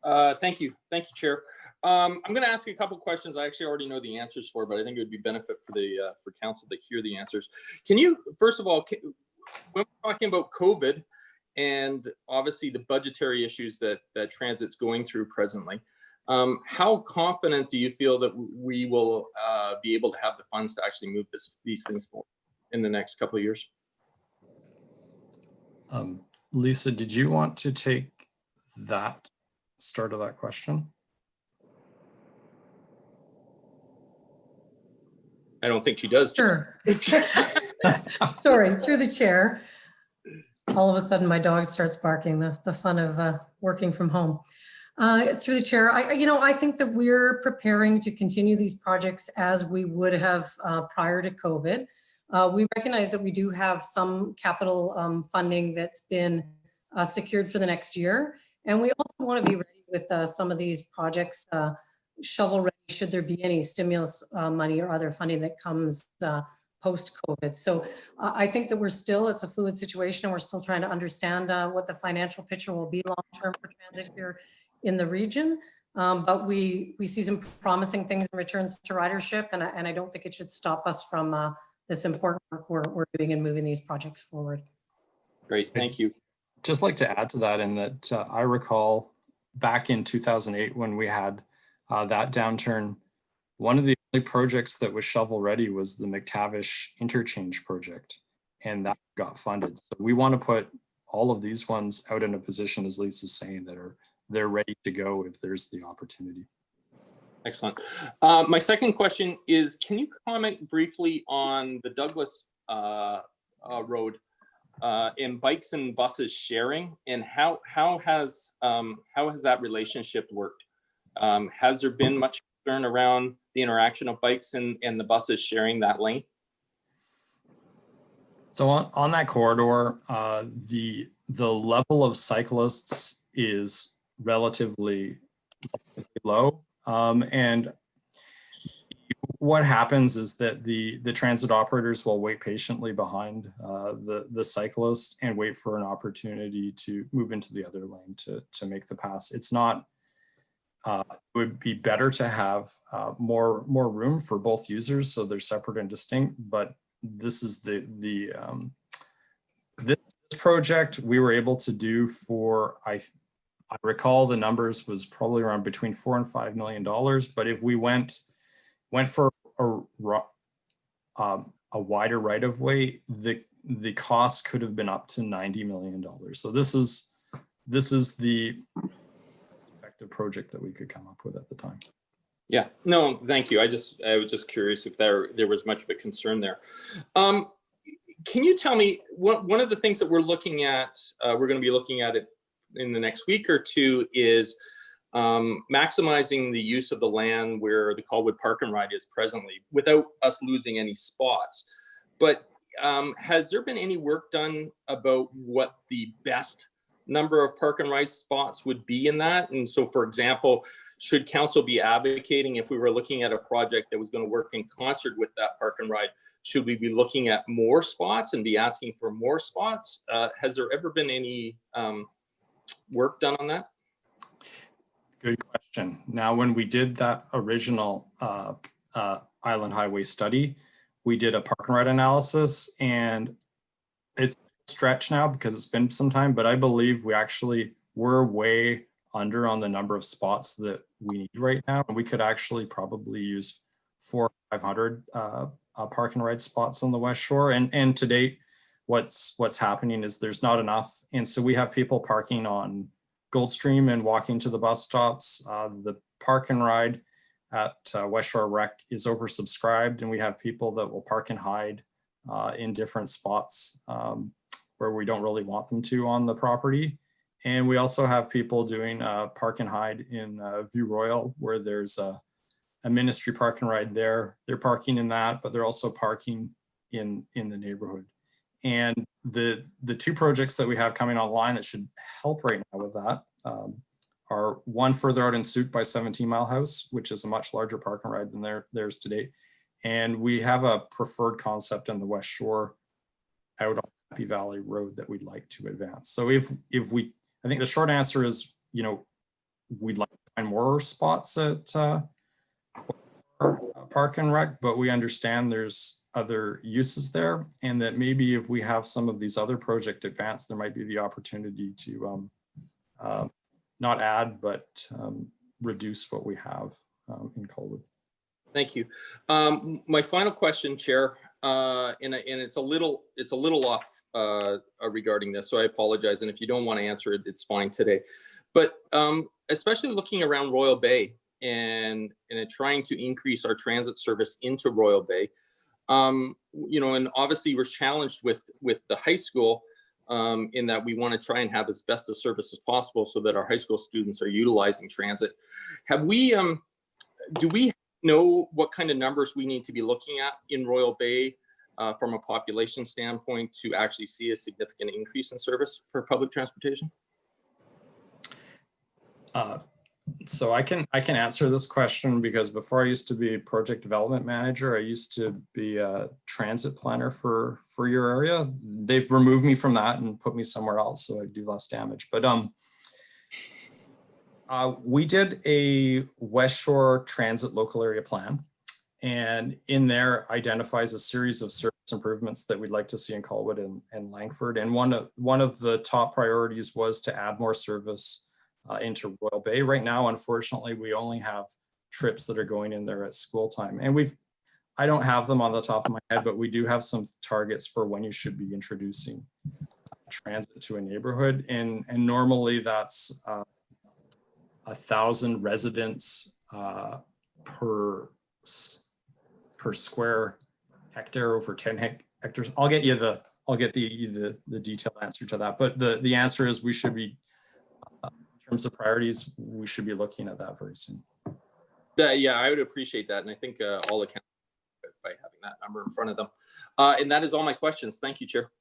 Thank you, Chair. I'm going to ask you a couple questions I actually already know the answers for, but I think it would be benefit for council to hear the answers. Can you, first of all, when we're talking about COVID and obviously the budgetary issues that Transit's going through presently, how confident do you feel that we will be able to have the funds to actually move these things forward in the next couple of years? Lisa, did you want to take that start of that question? I don't think she does. Sure. Sorry, through the chair. All of a sudden my dog starts barking, the fun of working from home. Through the chair, I think that we're preparing to continue these projects as we would have prior to COVID. We recognize that we do have some capital funding that's been secured for the next year. And we also want to be ready with some of these projects shovel ready should there be any stimulus money or other funding that comes post-COVID. So I think that it's a fluid situation, and we're still trying to understand what the financial picture will be long-term for transit here in the region. But we see some promising things in returns to ridership, and I don't think it should stop us from this important work we're doing in moving these projects forward. Great, thank you. Just like to add to that, in that I recall back in 2008 when we had that downturn, one of the only projects that was shovel ready was the McTavish interchange project, and that got funded. So we want to put all of these ones out in a position, as Lisa's saying, that they're ready to go if there's the opportunity. Excellent. My second question is, can you comment briefly on the Douglas Road in bikes and buses sharing, and how has that relationship worked? Has there been much concern around the interaction of bikes and the buses sharing that lane? So on that corridor, the level of cyclists is relatively low. And what happens is that the transit operators will wait patiently behind the cyclist and wait for an opportunity to move into the other lane to make the pass. It's not, it would be better to have more room for both users so they're separate and distinct, but this is this project we were able to do for, I recall the numbers was probably around between $4 and $5 million. But if we went for a wider right of way, the cost could have been up to $90 million. So this is the most effective project that we could come up with at the time. Yeah, no, thank you. I was just curious if there was much of a concern there. Can you tell me one of the things that we're looking at? We're going to be looking at it in the next week or two is maximizing the use of the land where the Colwood Park and Ride is presently without us losing any spots. But has there been any work done about what the best number of park and ride spots would be in that? And so, for example, should council be advocating, if we were looking at a project that was going to work in concert with that park and ride, should we be looking at more spots and be asking for more spots? Has there ever been any work done on that? Good question. Now, when we did that original Island Highway study, we did a park and ride analysis, and it's stretched now because it's been some time, but I believe we actually were way under on the number of spots that we need right now. And we could actually probably use 400 or 500 park and ride spots on the West Shore. And to date, what's happening is there's not enough. And so we have people parking on Goldstream and walking to the bus stops. The park and ride at West Shore Rec is oversubscribed, and we have people that will park and hide in different spots where we don't really want them to on the property. And we also have people doing park and hide in View Royal, where there's a ministry park and ride there. They're parking in that, but they're also parking in the neighborhood. And the two projects that we have coming online that should help right now with that are one further out in Souk by 17 Mile House, which is a much larger park and ride than theirs to date. And we have a preferred concept on the West Shore out on Happy Valley Road that we'd like to advance. So I think the short answer is, we'd like to find more spots at Park and Rec, but we understand there's other uses there, and that maybe if we have some of these other project advanced, there might be the opportunity to not add, but reduce what we have in Colwood. Thank you. My final question, Chair, and it's a little off regarding this, so I apologize. And if you don't want to answer it, it's fine today. But especially looking around Royal Bay and trying to increase our transit service into Royal Bay, and obviously we're challenged with the high school in that we want to try and have as best a service as possible so that our high school students are utilizing transit. Do we know what kind of numbers we need to be looking at in Royal Bay from a population standpoint to actually see a significant increase in service for public transportation? So I can answer this question because before I used to be project development manager, I used to be a transit planner for your area. They've removed me from that and put me somewhere else, so I do less damage. But we did a West Shore Transit local area plan, and in there identifies a series of service improvements that we'd like to see in Colwood and Langford. And one of the top priorities was to add more service into Royal Bay. Right now, unfortunately, we only have trips that are going in there at school time. And I don't have them on the top of my head, but we do have some targets for when you should be introducing transit to a neighborhood. And normally that's 1,000 residents per square hectare over 10 hectares. I'll get the detailed answer to that. But the answer is we should be, in terms of priorities, we should be looking at that very soon. Yeah, I would appreciate that. And I think all the counties by having that number in front of them. And that is all my questions. Thank you, Chair.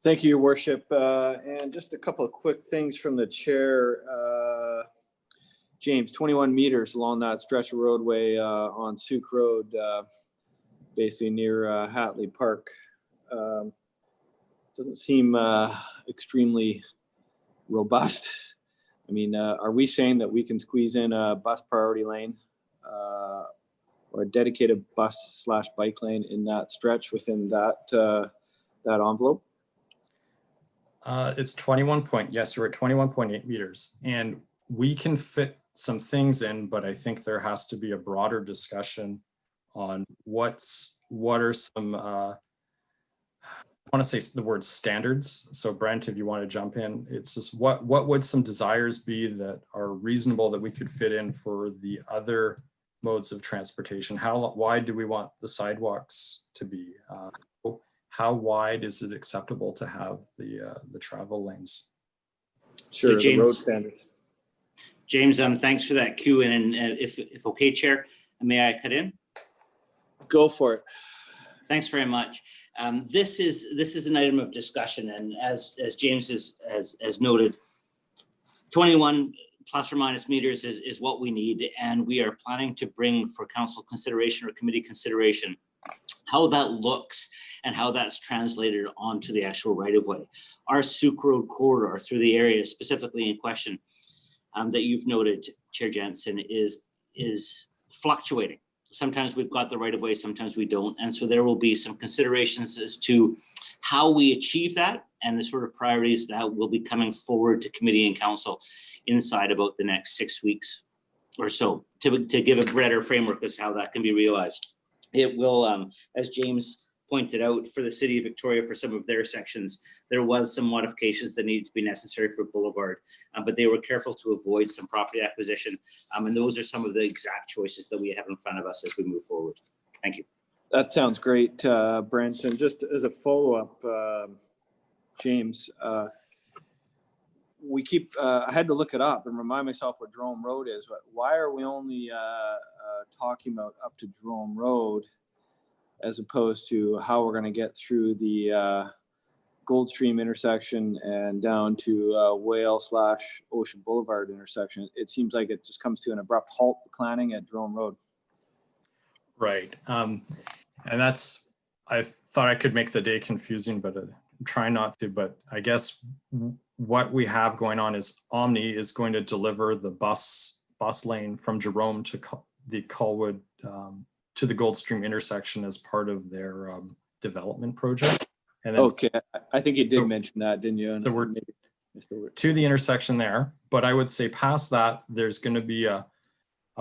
Thank you, Your Worship. And just a couple of quick things from the chair. James, 21 meters along that stretch of roadway on Souk Road, basically near Hatley Park. Doesn't seem extremely robust. I mean, are we saying that we can squeeze in a bus priority lane or a dedicated bus/bike lane in that stretch within that envelope? It's 21 yes, you're at 21.8 meters, and we can fit some things in, but I think there has to be a broader discussion on what are some I want to say the word standards. So Brent, if you want to jump in, it's just what would some desires be that are reasonable that we could fit in for the other modes of transportation? How wide do we want the sidewalks to be? How wide is it acceptable to have the travel lanes? Sure, so James, the road standards. James, thanks for that cue. And if okay, Chair, may I cut in? Go for it. Thanks very much. This is an item of discussion, and as James has noted, 21 plus or minus meters is what we need, and we are planning to bring for council consideration or committee consideration how that looks and how that's translated onto the actual right-of-way. Our Suk Road corridor through the area specifically in question that you've noted, Chair Jensen, is fluctuating. Sometimes we've got the right-of-way, sometimes we don't. And so there will be some considerations as to how we achieve that and the sort of priorities that will be coming forward to committee and council inside about the next 6 weeks or so to give a better framework as how that can be realized. It will, as James pointed out, for the city of Victoria, for some of their sections, there was some modifications that needed to be necessary for Boulevard, but they were careful to avoid some property acquisition. And those are some of the exact choices that we have in front of us as we move forward. Thank you. That sounds great, Branson. Just as a follow-up, James, we keep, I had to look it up and remind myself what Jerome Road is, but why are we only talking about up to Jerome Road as opposed to how we're going to get through the Goldstream intersection and down to Whale/Ocean Boulevard intersection? It seems like it just comes to an abrupt halt planning at Jerome Road. Right. And that's, I thought I could make the day confusing, but I'm trying not to. But I guess what we have going on is Omni is going to deliver the bus lane from Jerome to the Colwood to the Goldstream intersection as part of their development project. And then, okay, I think you did mention that, didn't you? So we're to the intersection there, but I would say past that, there's going to be a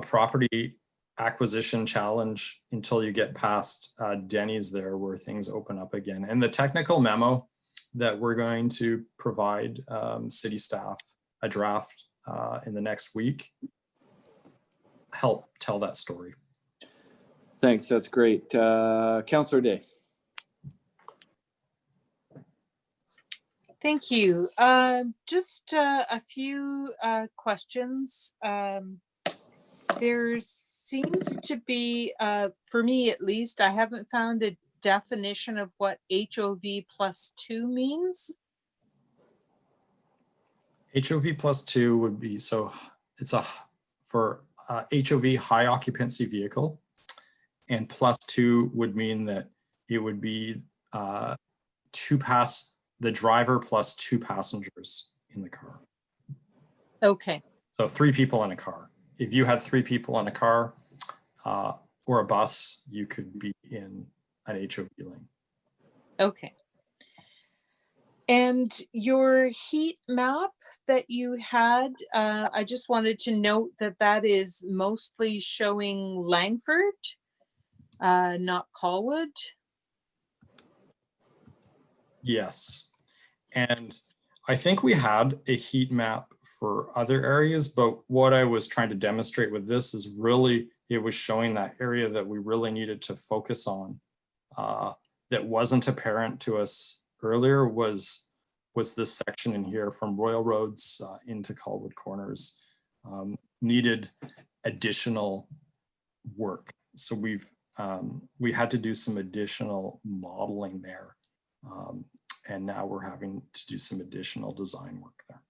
property acquisition challenge until you get past Denny's there, where things open up again. And the technical memo that we're going to provide city staff a draft in the next week help tell that story. Thanks, that's great. Councillor Day. Thank you. Just a few questions. There seems to be, for me at least, I haven't found a definition of what HOV +2 means. HOV +2 would be, so it's for HOV, high occupancy vehicle, and +2 would mean that it would be the driver plus 2 passengers in the car. Okay. So 3 people in a car. If you had 3 people in a car or a bus, you could be in an HOV lane. Okay. And your heat map that you had, I just wanted to note that that is mostly showing Langford, not Colwood. Yes. And I think we had a heat map for other areas, but what I was trying to demonstrate with this is really, it was showing that area that we really needed to focus on that wasn't apparent to us earlier was this section in here from Royal Roads into Colwood Corners needed additional work. So we had to do some additional modeling there. And now we're having to do some additional design work there.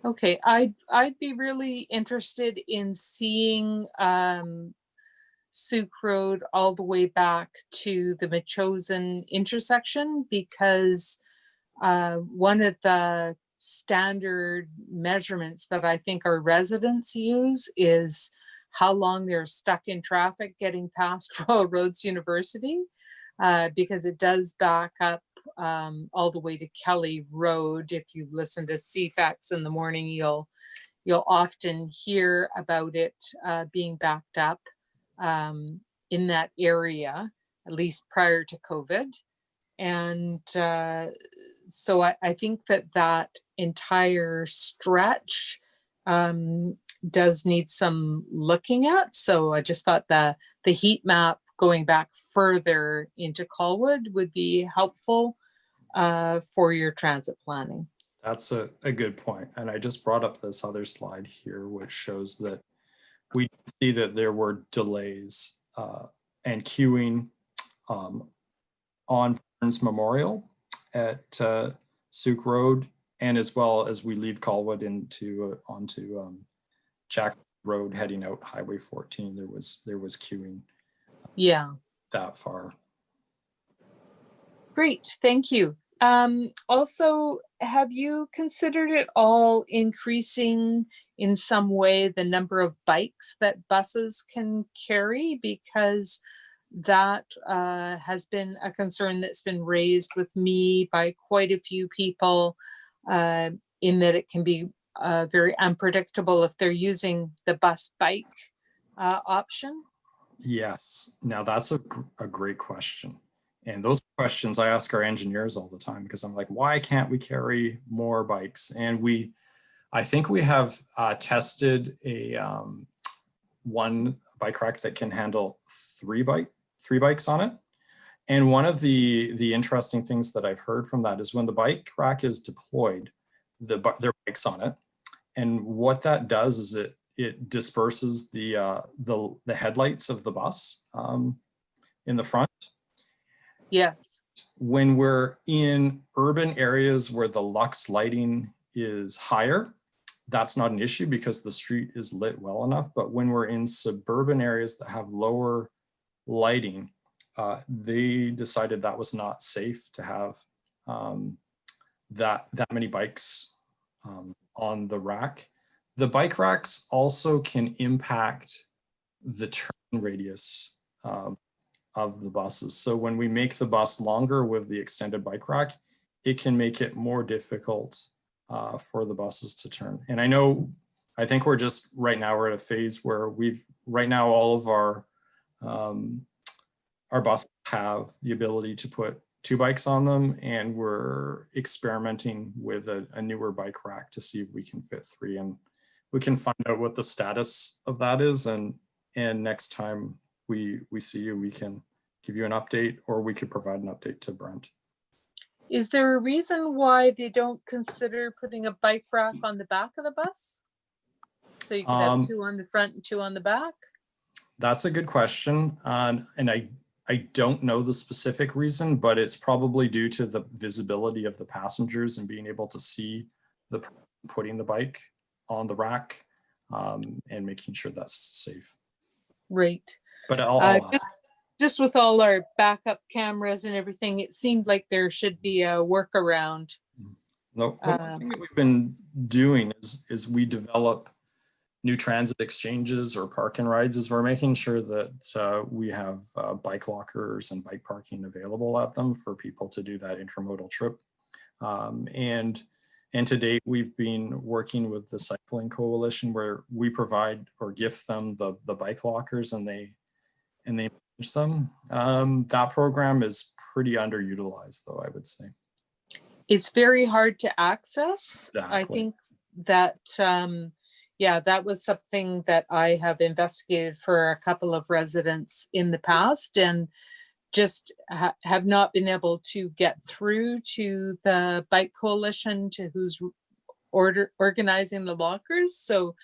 Okay, I'd be really interested in seeing Suk Road all the way back to the Metchosin intersection, because one of the standard measurements that I think our residents use is how long they're stuck in traffic getting past Royal Roads University, because it does back up all the way to Kelly Road. If you listen to CFAX in the morning, you'll often hear about it being backed up in that area, at least prior to COVID. And so I think that entire stretch does need some looking at. So I just thought the heat map going back further into Colwood would be helpful for your transit planning. That's a good point. And I just brought up this other slide here, which shows that we see that there were delays and queuing on Burns Memorial at Souk Road, and as well as we leave Colwood into onto Jack Road heading out Highway 14. There was queuing Yeah. that far. Great, thank you. Also, have you considered at all increasing in some way the number of bikes that buses can carry? Because that has been a concern that's been raised with me by quite a few people, in that it can be very unpredictable if they're using the bus bike option. Yes, now that's a great question. And those questions I ask our engineers all the time, because I'm like, why can't we carry more bikes? And I think we have tested a one bike rack that can handle three bikes on it. And one of the interesting things that I've heard from that is when the bike rack is deployed, there are bikes on it. And what that does is it disperses the headlights of the bus in the front. Yes. When we're in urban areas where the lux lighting is higher, that's not an issue because the street is lit well enough. But when we're in suburban areas that have lower lighting, they decided that was not safe to have that many bikes on the rack. The bike racks also can impact the turn radius of the buses. So when we make the bus longer with the extended bike rack, it can make it more difficult for the buses to turn. And I think we're just right now we're at a phase where right now all of our buses have the ability to put 2 bikes on them, and we're experimenting with a newer bike rack to see if we can fit 3, and we can find out what the status of that is, and next time we see you, we can give you an update, or we could provide an update to Brent. Is there a reason why they don't consider putting a bike rack on the back of the bus? So you could have 2 on the front and 2 on the back? That's a good question. And I don't know the specific reason, but it's probably due to the visibility of the passengers and being able to see the putting the bike on the rack and making sure that's safe. Right. But I'll ask. Just with all our backup cameras and everything, it seemed like there should be a workaround. No, one thing that we've been doing is we develop new transit exchanges or park and rides, is we're making sure that we have bike lockers and bike parking available at them for people to do that intermodal trip. And to date, we've been working with the Cycling Coalition where we provide or gift them the bike lockers and they manage them. That program is pretty underutilized though, I would say. It's very hard to access. Exactly. I think that, yeah, that was something that I have investigated for a couple of residents in the past and just have not been able to get through to the Bike Coalition, to who's organizing the lockers. So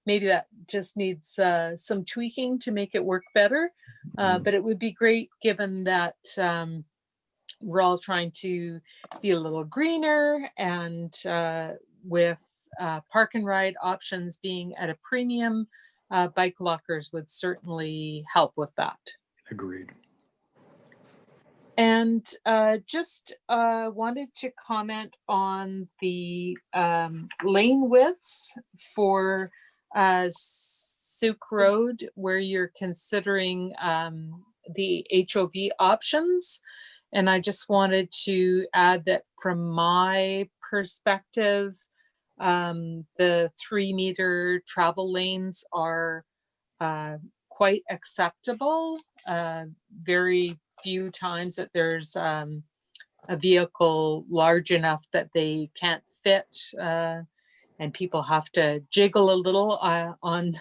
maybe that just needs some tweaking to make it work better. But it would be great, given that we're all trying to be a little greener, and with park and ride options being at a premium, bike lockers would certainly help with that. Agreed. And just wanted to comment on the lane widths for Souk Road, where you're considering the HOV options. And I just wanted to add that from my perspective, the 3-meter travel lanes are quite acceptable. Very few times that there's a vehicle large enough that they can't fit, and people have to jiggle a little on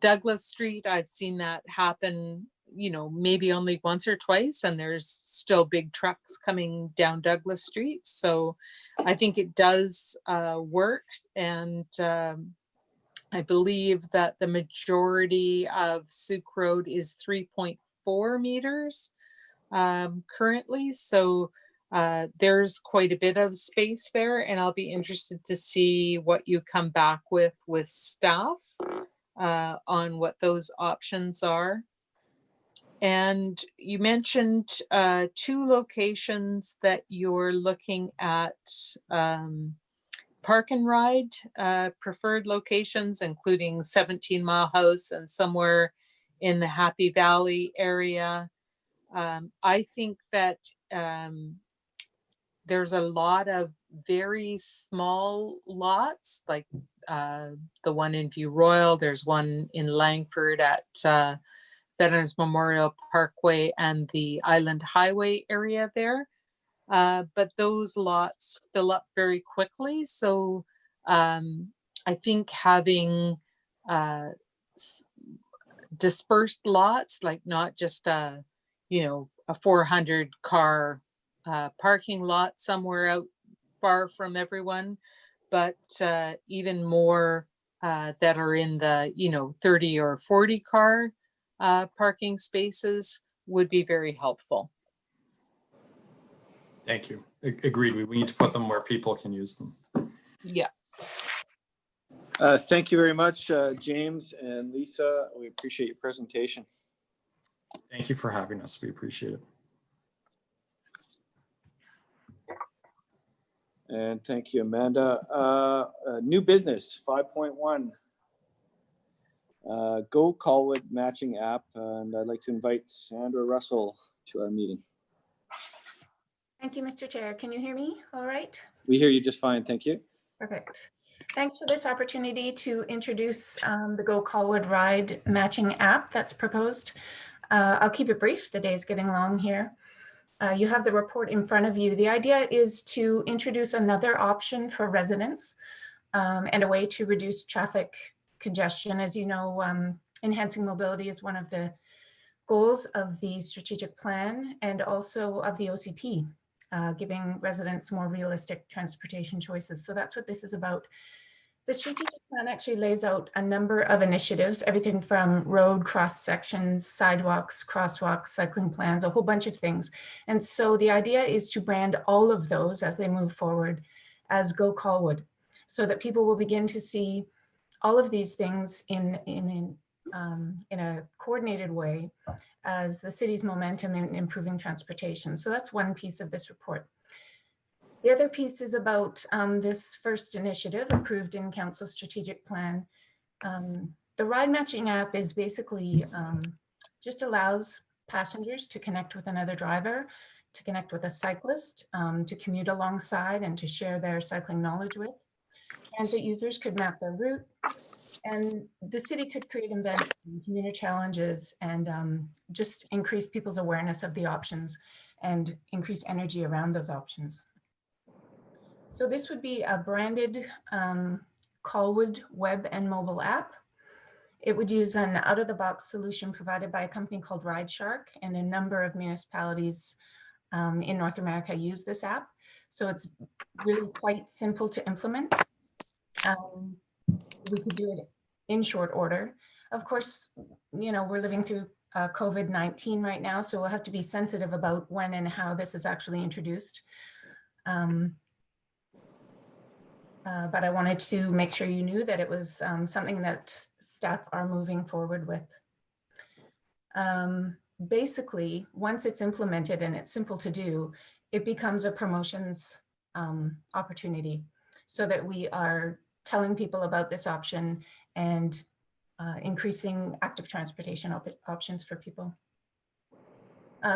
Douglas Street. I've seen that happen, maybe only once or twice, and there's still big trucks coming down Douglas Street. So I think it does work, and I believe that the majority of Souk Road is 3.4 meters currently. So there's quite a bit of space there, and I'll be interested to see what you come back with staff on what those options are. And you mentioned 2 locations that you're looking at park and ride preferred locations, including 17 Mile House and somewhere in the Happy Valley area. I think that there's a lot of very small lots, like the one in View Royal. There's one in Langford at Veterans Memorial Parkway and the Island Highway area there. But those lots fill up very quickly. So I think having dispersed lots, like not just a 400 car parking lot somewhere out far from everyone, but even more that are in the 30 or 40 car parking spaces would be very helpful. Thank you. Agreed. We need to put them where people can use them. Yeah. Thank you very much, James and Lisa. We appreciate your presentation. Thank you for having us. We appreciate it. And thank you, Amanda. New business 5.1. Go Colwood matching app. And I'd like to invite Sandra Russell to our meeting. Thank you, Mr. Chair. Can you hear me all right? We hear you just fine. Thank you. Perfect. Thanks for this opportunity to introduce the Go Colwood Ride matching app that's proposed. I'll keep it brief. The day is getting long here. You have the report in front of you. The idea is to introduce another option for residents and a way to reduce traffic congestion. As you know, enhancing mobility is one of the goals of the strategic plan and also of the OCP, giving residents more realistic transportation choices. So that's what this is about. The strategic plan actually lays out a number of initiatives, everything from road cross sections, sidewalks, crosswalks, cycling plans, a whole bunch of things. And so the idea is to brand all of those as they move forward as Go Colwood, so that people will begin to see all of these things in a coordinated way as the city's momentum in improving transportation. So that's one piece of this report. The other piece is about this first initiative approved in Council's strategic plan. The ride matching app is basically just allows passengers to connect with another driver, to connect with a cyclist, to commute alongside and to share their cycling knowledge with. Transit users could map their route, and the city could create events, community challenges, and just increase people's awareness of the options and increase energy around those options. So this would be a branded Colwood web and mobile app. It would use an out-of-the-box solution provided by a company called RideShark, and a number of municipalities in North America use this app. So it's really quite simple to implement. We could do it in short order. Of course, we're living through COVID-19 right now, so we'll have to be sensitive about when and how this is actually introduced. But I wanted to make sure you knew that it was something that staff are moving forward with. Basically, once it's implemented and it's simple to do, it becomes a promotions opportunity, so that we are telling people about this option and increasing active transportation options for people.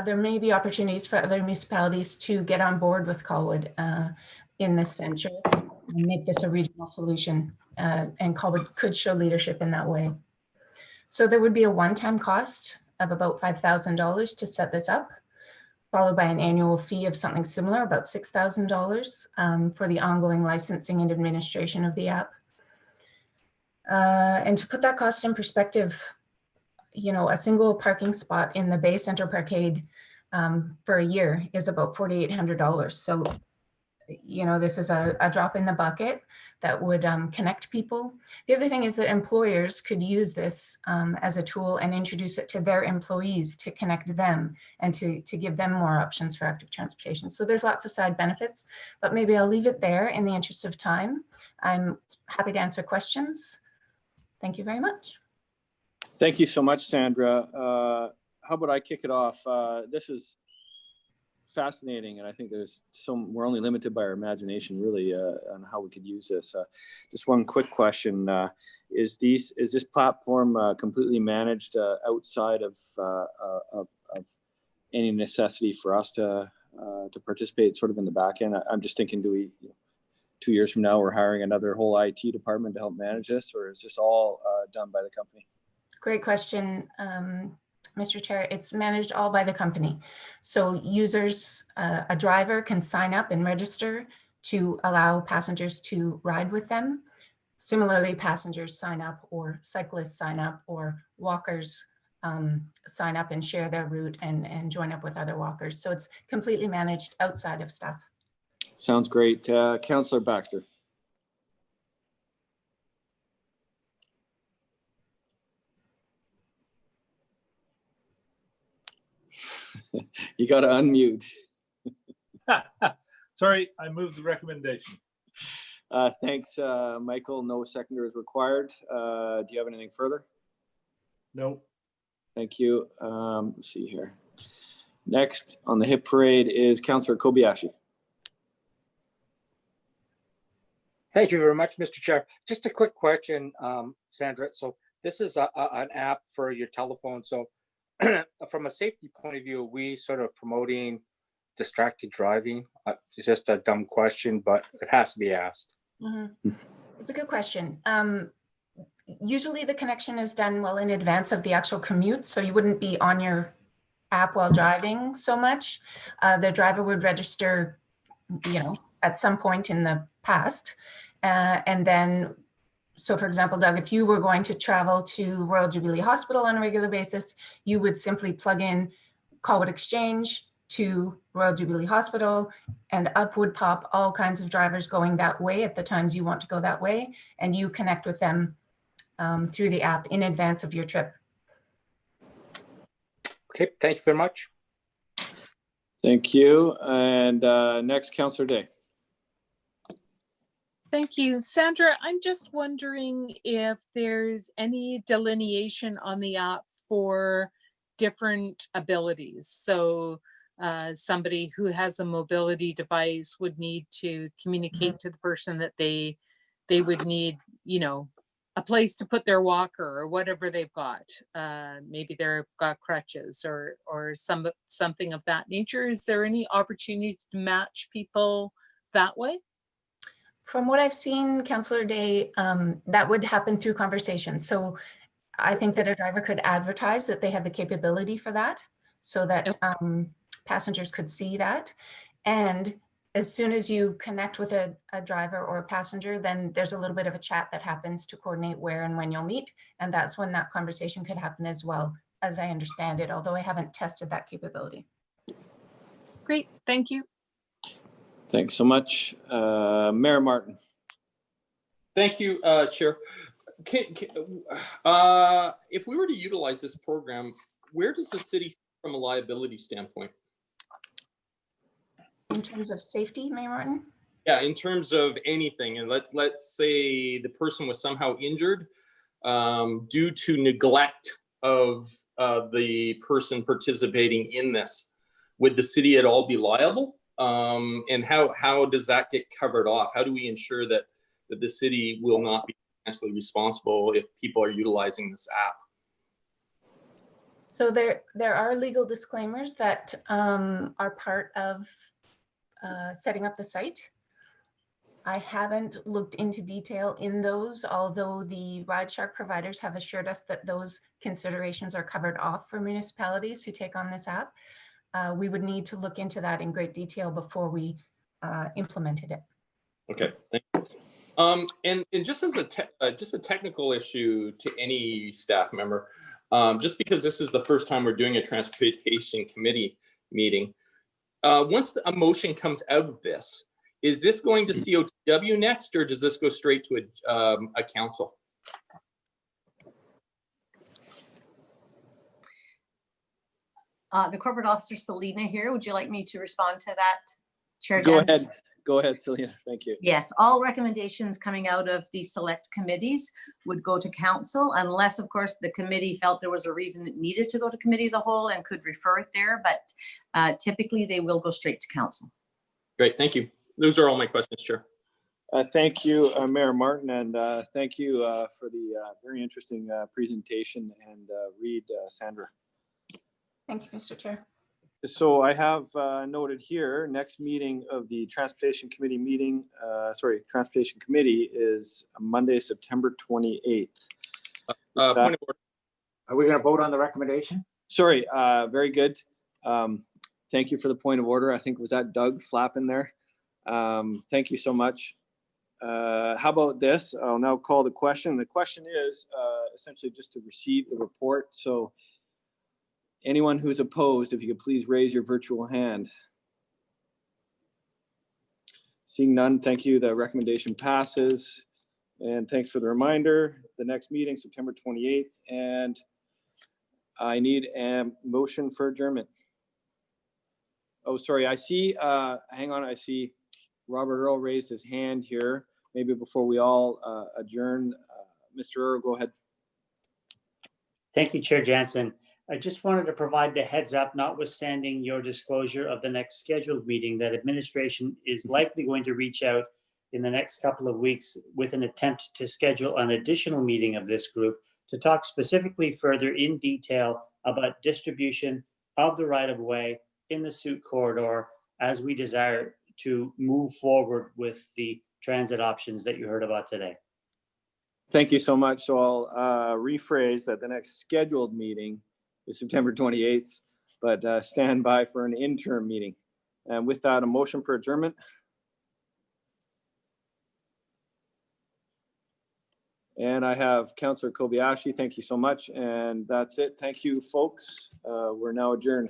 There may be opportunities for other municipalities to get on board with Colwood in this venture and make this a regional solution, and Colwood could show leadership in that way. So there would be a one-time cost of about $5,000 to set this up, followed by an annual fee of something similar, about $6,000 for the ongoing licensing and administration of the app. And to put that cost in perspective, a single parking spot in the Bay Center Parkade for a year is about $4,800. So this is a drop in the bucket that would connect people. The other thing is that employers could use this as a tool and introduce it to their employees to connect them and to give them more options for active transportation. So there's lots of side benefits, but maybe I'll leave it there in the interest of time. I'm happy to answer questions. Thank you very much. Thank you so much, Sandra. How about I kick it off? This is fascinating, and I think we're only limited by our imagination really on how we could use this. Just one quick question: is this platform completely managed outside of any necessity for us to participate, sort of in the back end? I'm just thinking, do we, 2 years from now, we're hiring another whole IT department to help manage this, or is this all done by the company? Great question, Mr. Chair. It's managed all by the company. So users, a driver can sign up and register to allow passengers to ride with them. Similarly, passengers sign up, or cyclists sign up, or walkers sign up and share their route and join up with other walkers. So it's completely managed outside of staff. Sounds great. Councillor Baxter. You got to unmute. Sorry, I moved the recommendation. Thanks, Michael. No seconder is required. Do you have anything further? No. Thank you. Let's see here. Next on the hip parade is Councillor Kobayashi. Thank you very much, Mr. Chair. Just a quick question, Sandra. So this is an app for your telephone. So from a safety point of view, are we sort of promoting distracted driving? It's just a dumb question, but it has to be asked. Mm-hmm. It's a good question. Usually the connection is done well in advance of the actual commute, so you wouldn't be on your app while driving so much. The driver would register, at some point in the past. And then, so for example, Doug, if you were going to travel to Royal Jubilee Hospital on a regular basis, you would simply plug in Colwood Exchange to Royal Jubilee Hospital, and up would pop all kinds of drivers going that way at the times you want to go that way, and you connect with them through the app in advance of your trip. Okay, thank you very much. Thank you. And next, Councillor Day. Thank you. Sandra, I'm just wondering if there's any delineation on the app for different abilities. So somebody who has a mobility device would need to communicate to the person that they would need, a place to put their walker or whatever they've got. Maybe they've got crutches or something of that nature. Is there any opportunity to match people that way? From what I've seen, Councillor Day, that would happen through conversation. So I think that a driver could advertise that they have the capability for that, so that passengers could see that. And as soon as you connect with a driver or a passenger, then there's a little bit of a chat that happens to coordinate where and when you'll meet. And that's when that conversation could happen as well, as I understand it, although I haven't tested that capability. Great, thank you. Thanks so much. Mayor Martin. Thank you, Chair. If we were to utilize this program, where does the city stand from a liability standpoint? In terms of safety, Mayor Martin? Yeah, in terms of anything, and let's say the person was somehow injured due to neglect of the person participating in this. Would the city at all be liable? And how does that get covered off? How do we ensure that the city will not be financially responsible if people are utilizing this app? So there are legal disclaimers that are part of setting up the site. I haven't looked into detail in those, although the RideShark providers have assured us that those considerations are covered off for municipalities who take on this app. We would need to look into that in great detail before we implemented it. Okay, thank you. And just as a technical issue to any staff member, just because this is the first time we're doing a transportation committee meeting, once a motion comes out of this, Is this going to COTW next, or does this go straight to a council? The corporate officer, Selena here. Would you like me to respond to that, Chair Go Jansen? ahead. Go ahead, Selena. Thank you. Yes, all recommendations coming out of the select committees would go to council unless, of course, the committee felt there was a reason it needed to go to committee of the whole and could refer it there, but typically they will go straight to council. Great, thank you. Those are all my questions, Chair. Thank you, Mayor Martin, and thank you for the very interesting presentation, and read, Sandra. Thank you, Mr. Chair. So I have noted here, next meeting of the Transportation Committee Transportation Committee is Monday, September 28th. Point of order. Are we going to vote on the recommendation? Sorry, very good. Thank you for the point of order. I think, was that Doug flapping there? Thank you so much. How about this? I'll now call the question. The question is essentially just to receive the report. So anyone who's opposed, if you could please raise your virtual hand. Seeing none, thank you. The recommendation passes. And thanks for the reminder. The next meeting, September 28th. And I need a motion for adjournment. Oh, sorry, I see, hang on, I see Robert Earl raised his hand here. Maybe before we all adjourn, Mr. Earl, go ahead. Thank you, Chair Jansen. I just wanted to provide the heads up, notwithstanding your disclosure of the next scheduled meeting, that administration is likely going to reach out in the next couple of weeks with an attempt to schedule an additional meeting of this group to talk specifically further in detail about distribution of the right-of-way in the Suite Corridor as we desire to move forward with the transit options that you heard about today. Thank you so much. So I'll rephrase that the next scheduled meeting is September 28th, but stand by for an interim meeting. And with that, a motion for adjournment. And I have Councillor Kobayashi. Thank you so much. And that's it. Thank you, folks. We're now adjourned.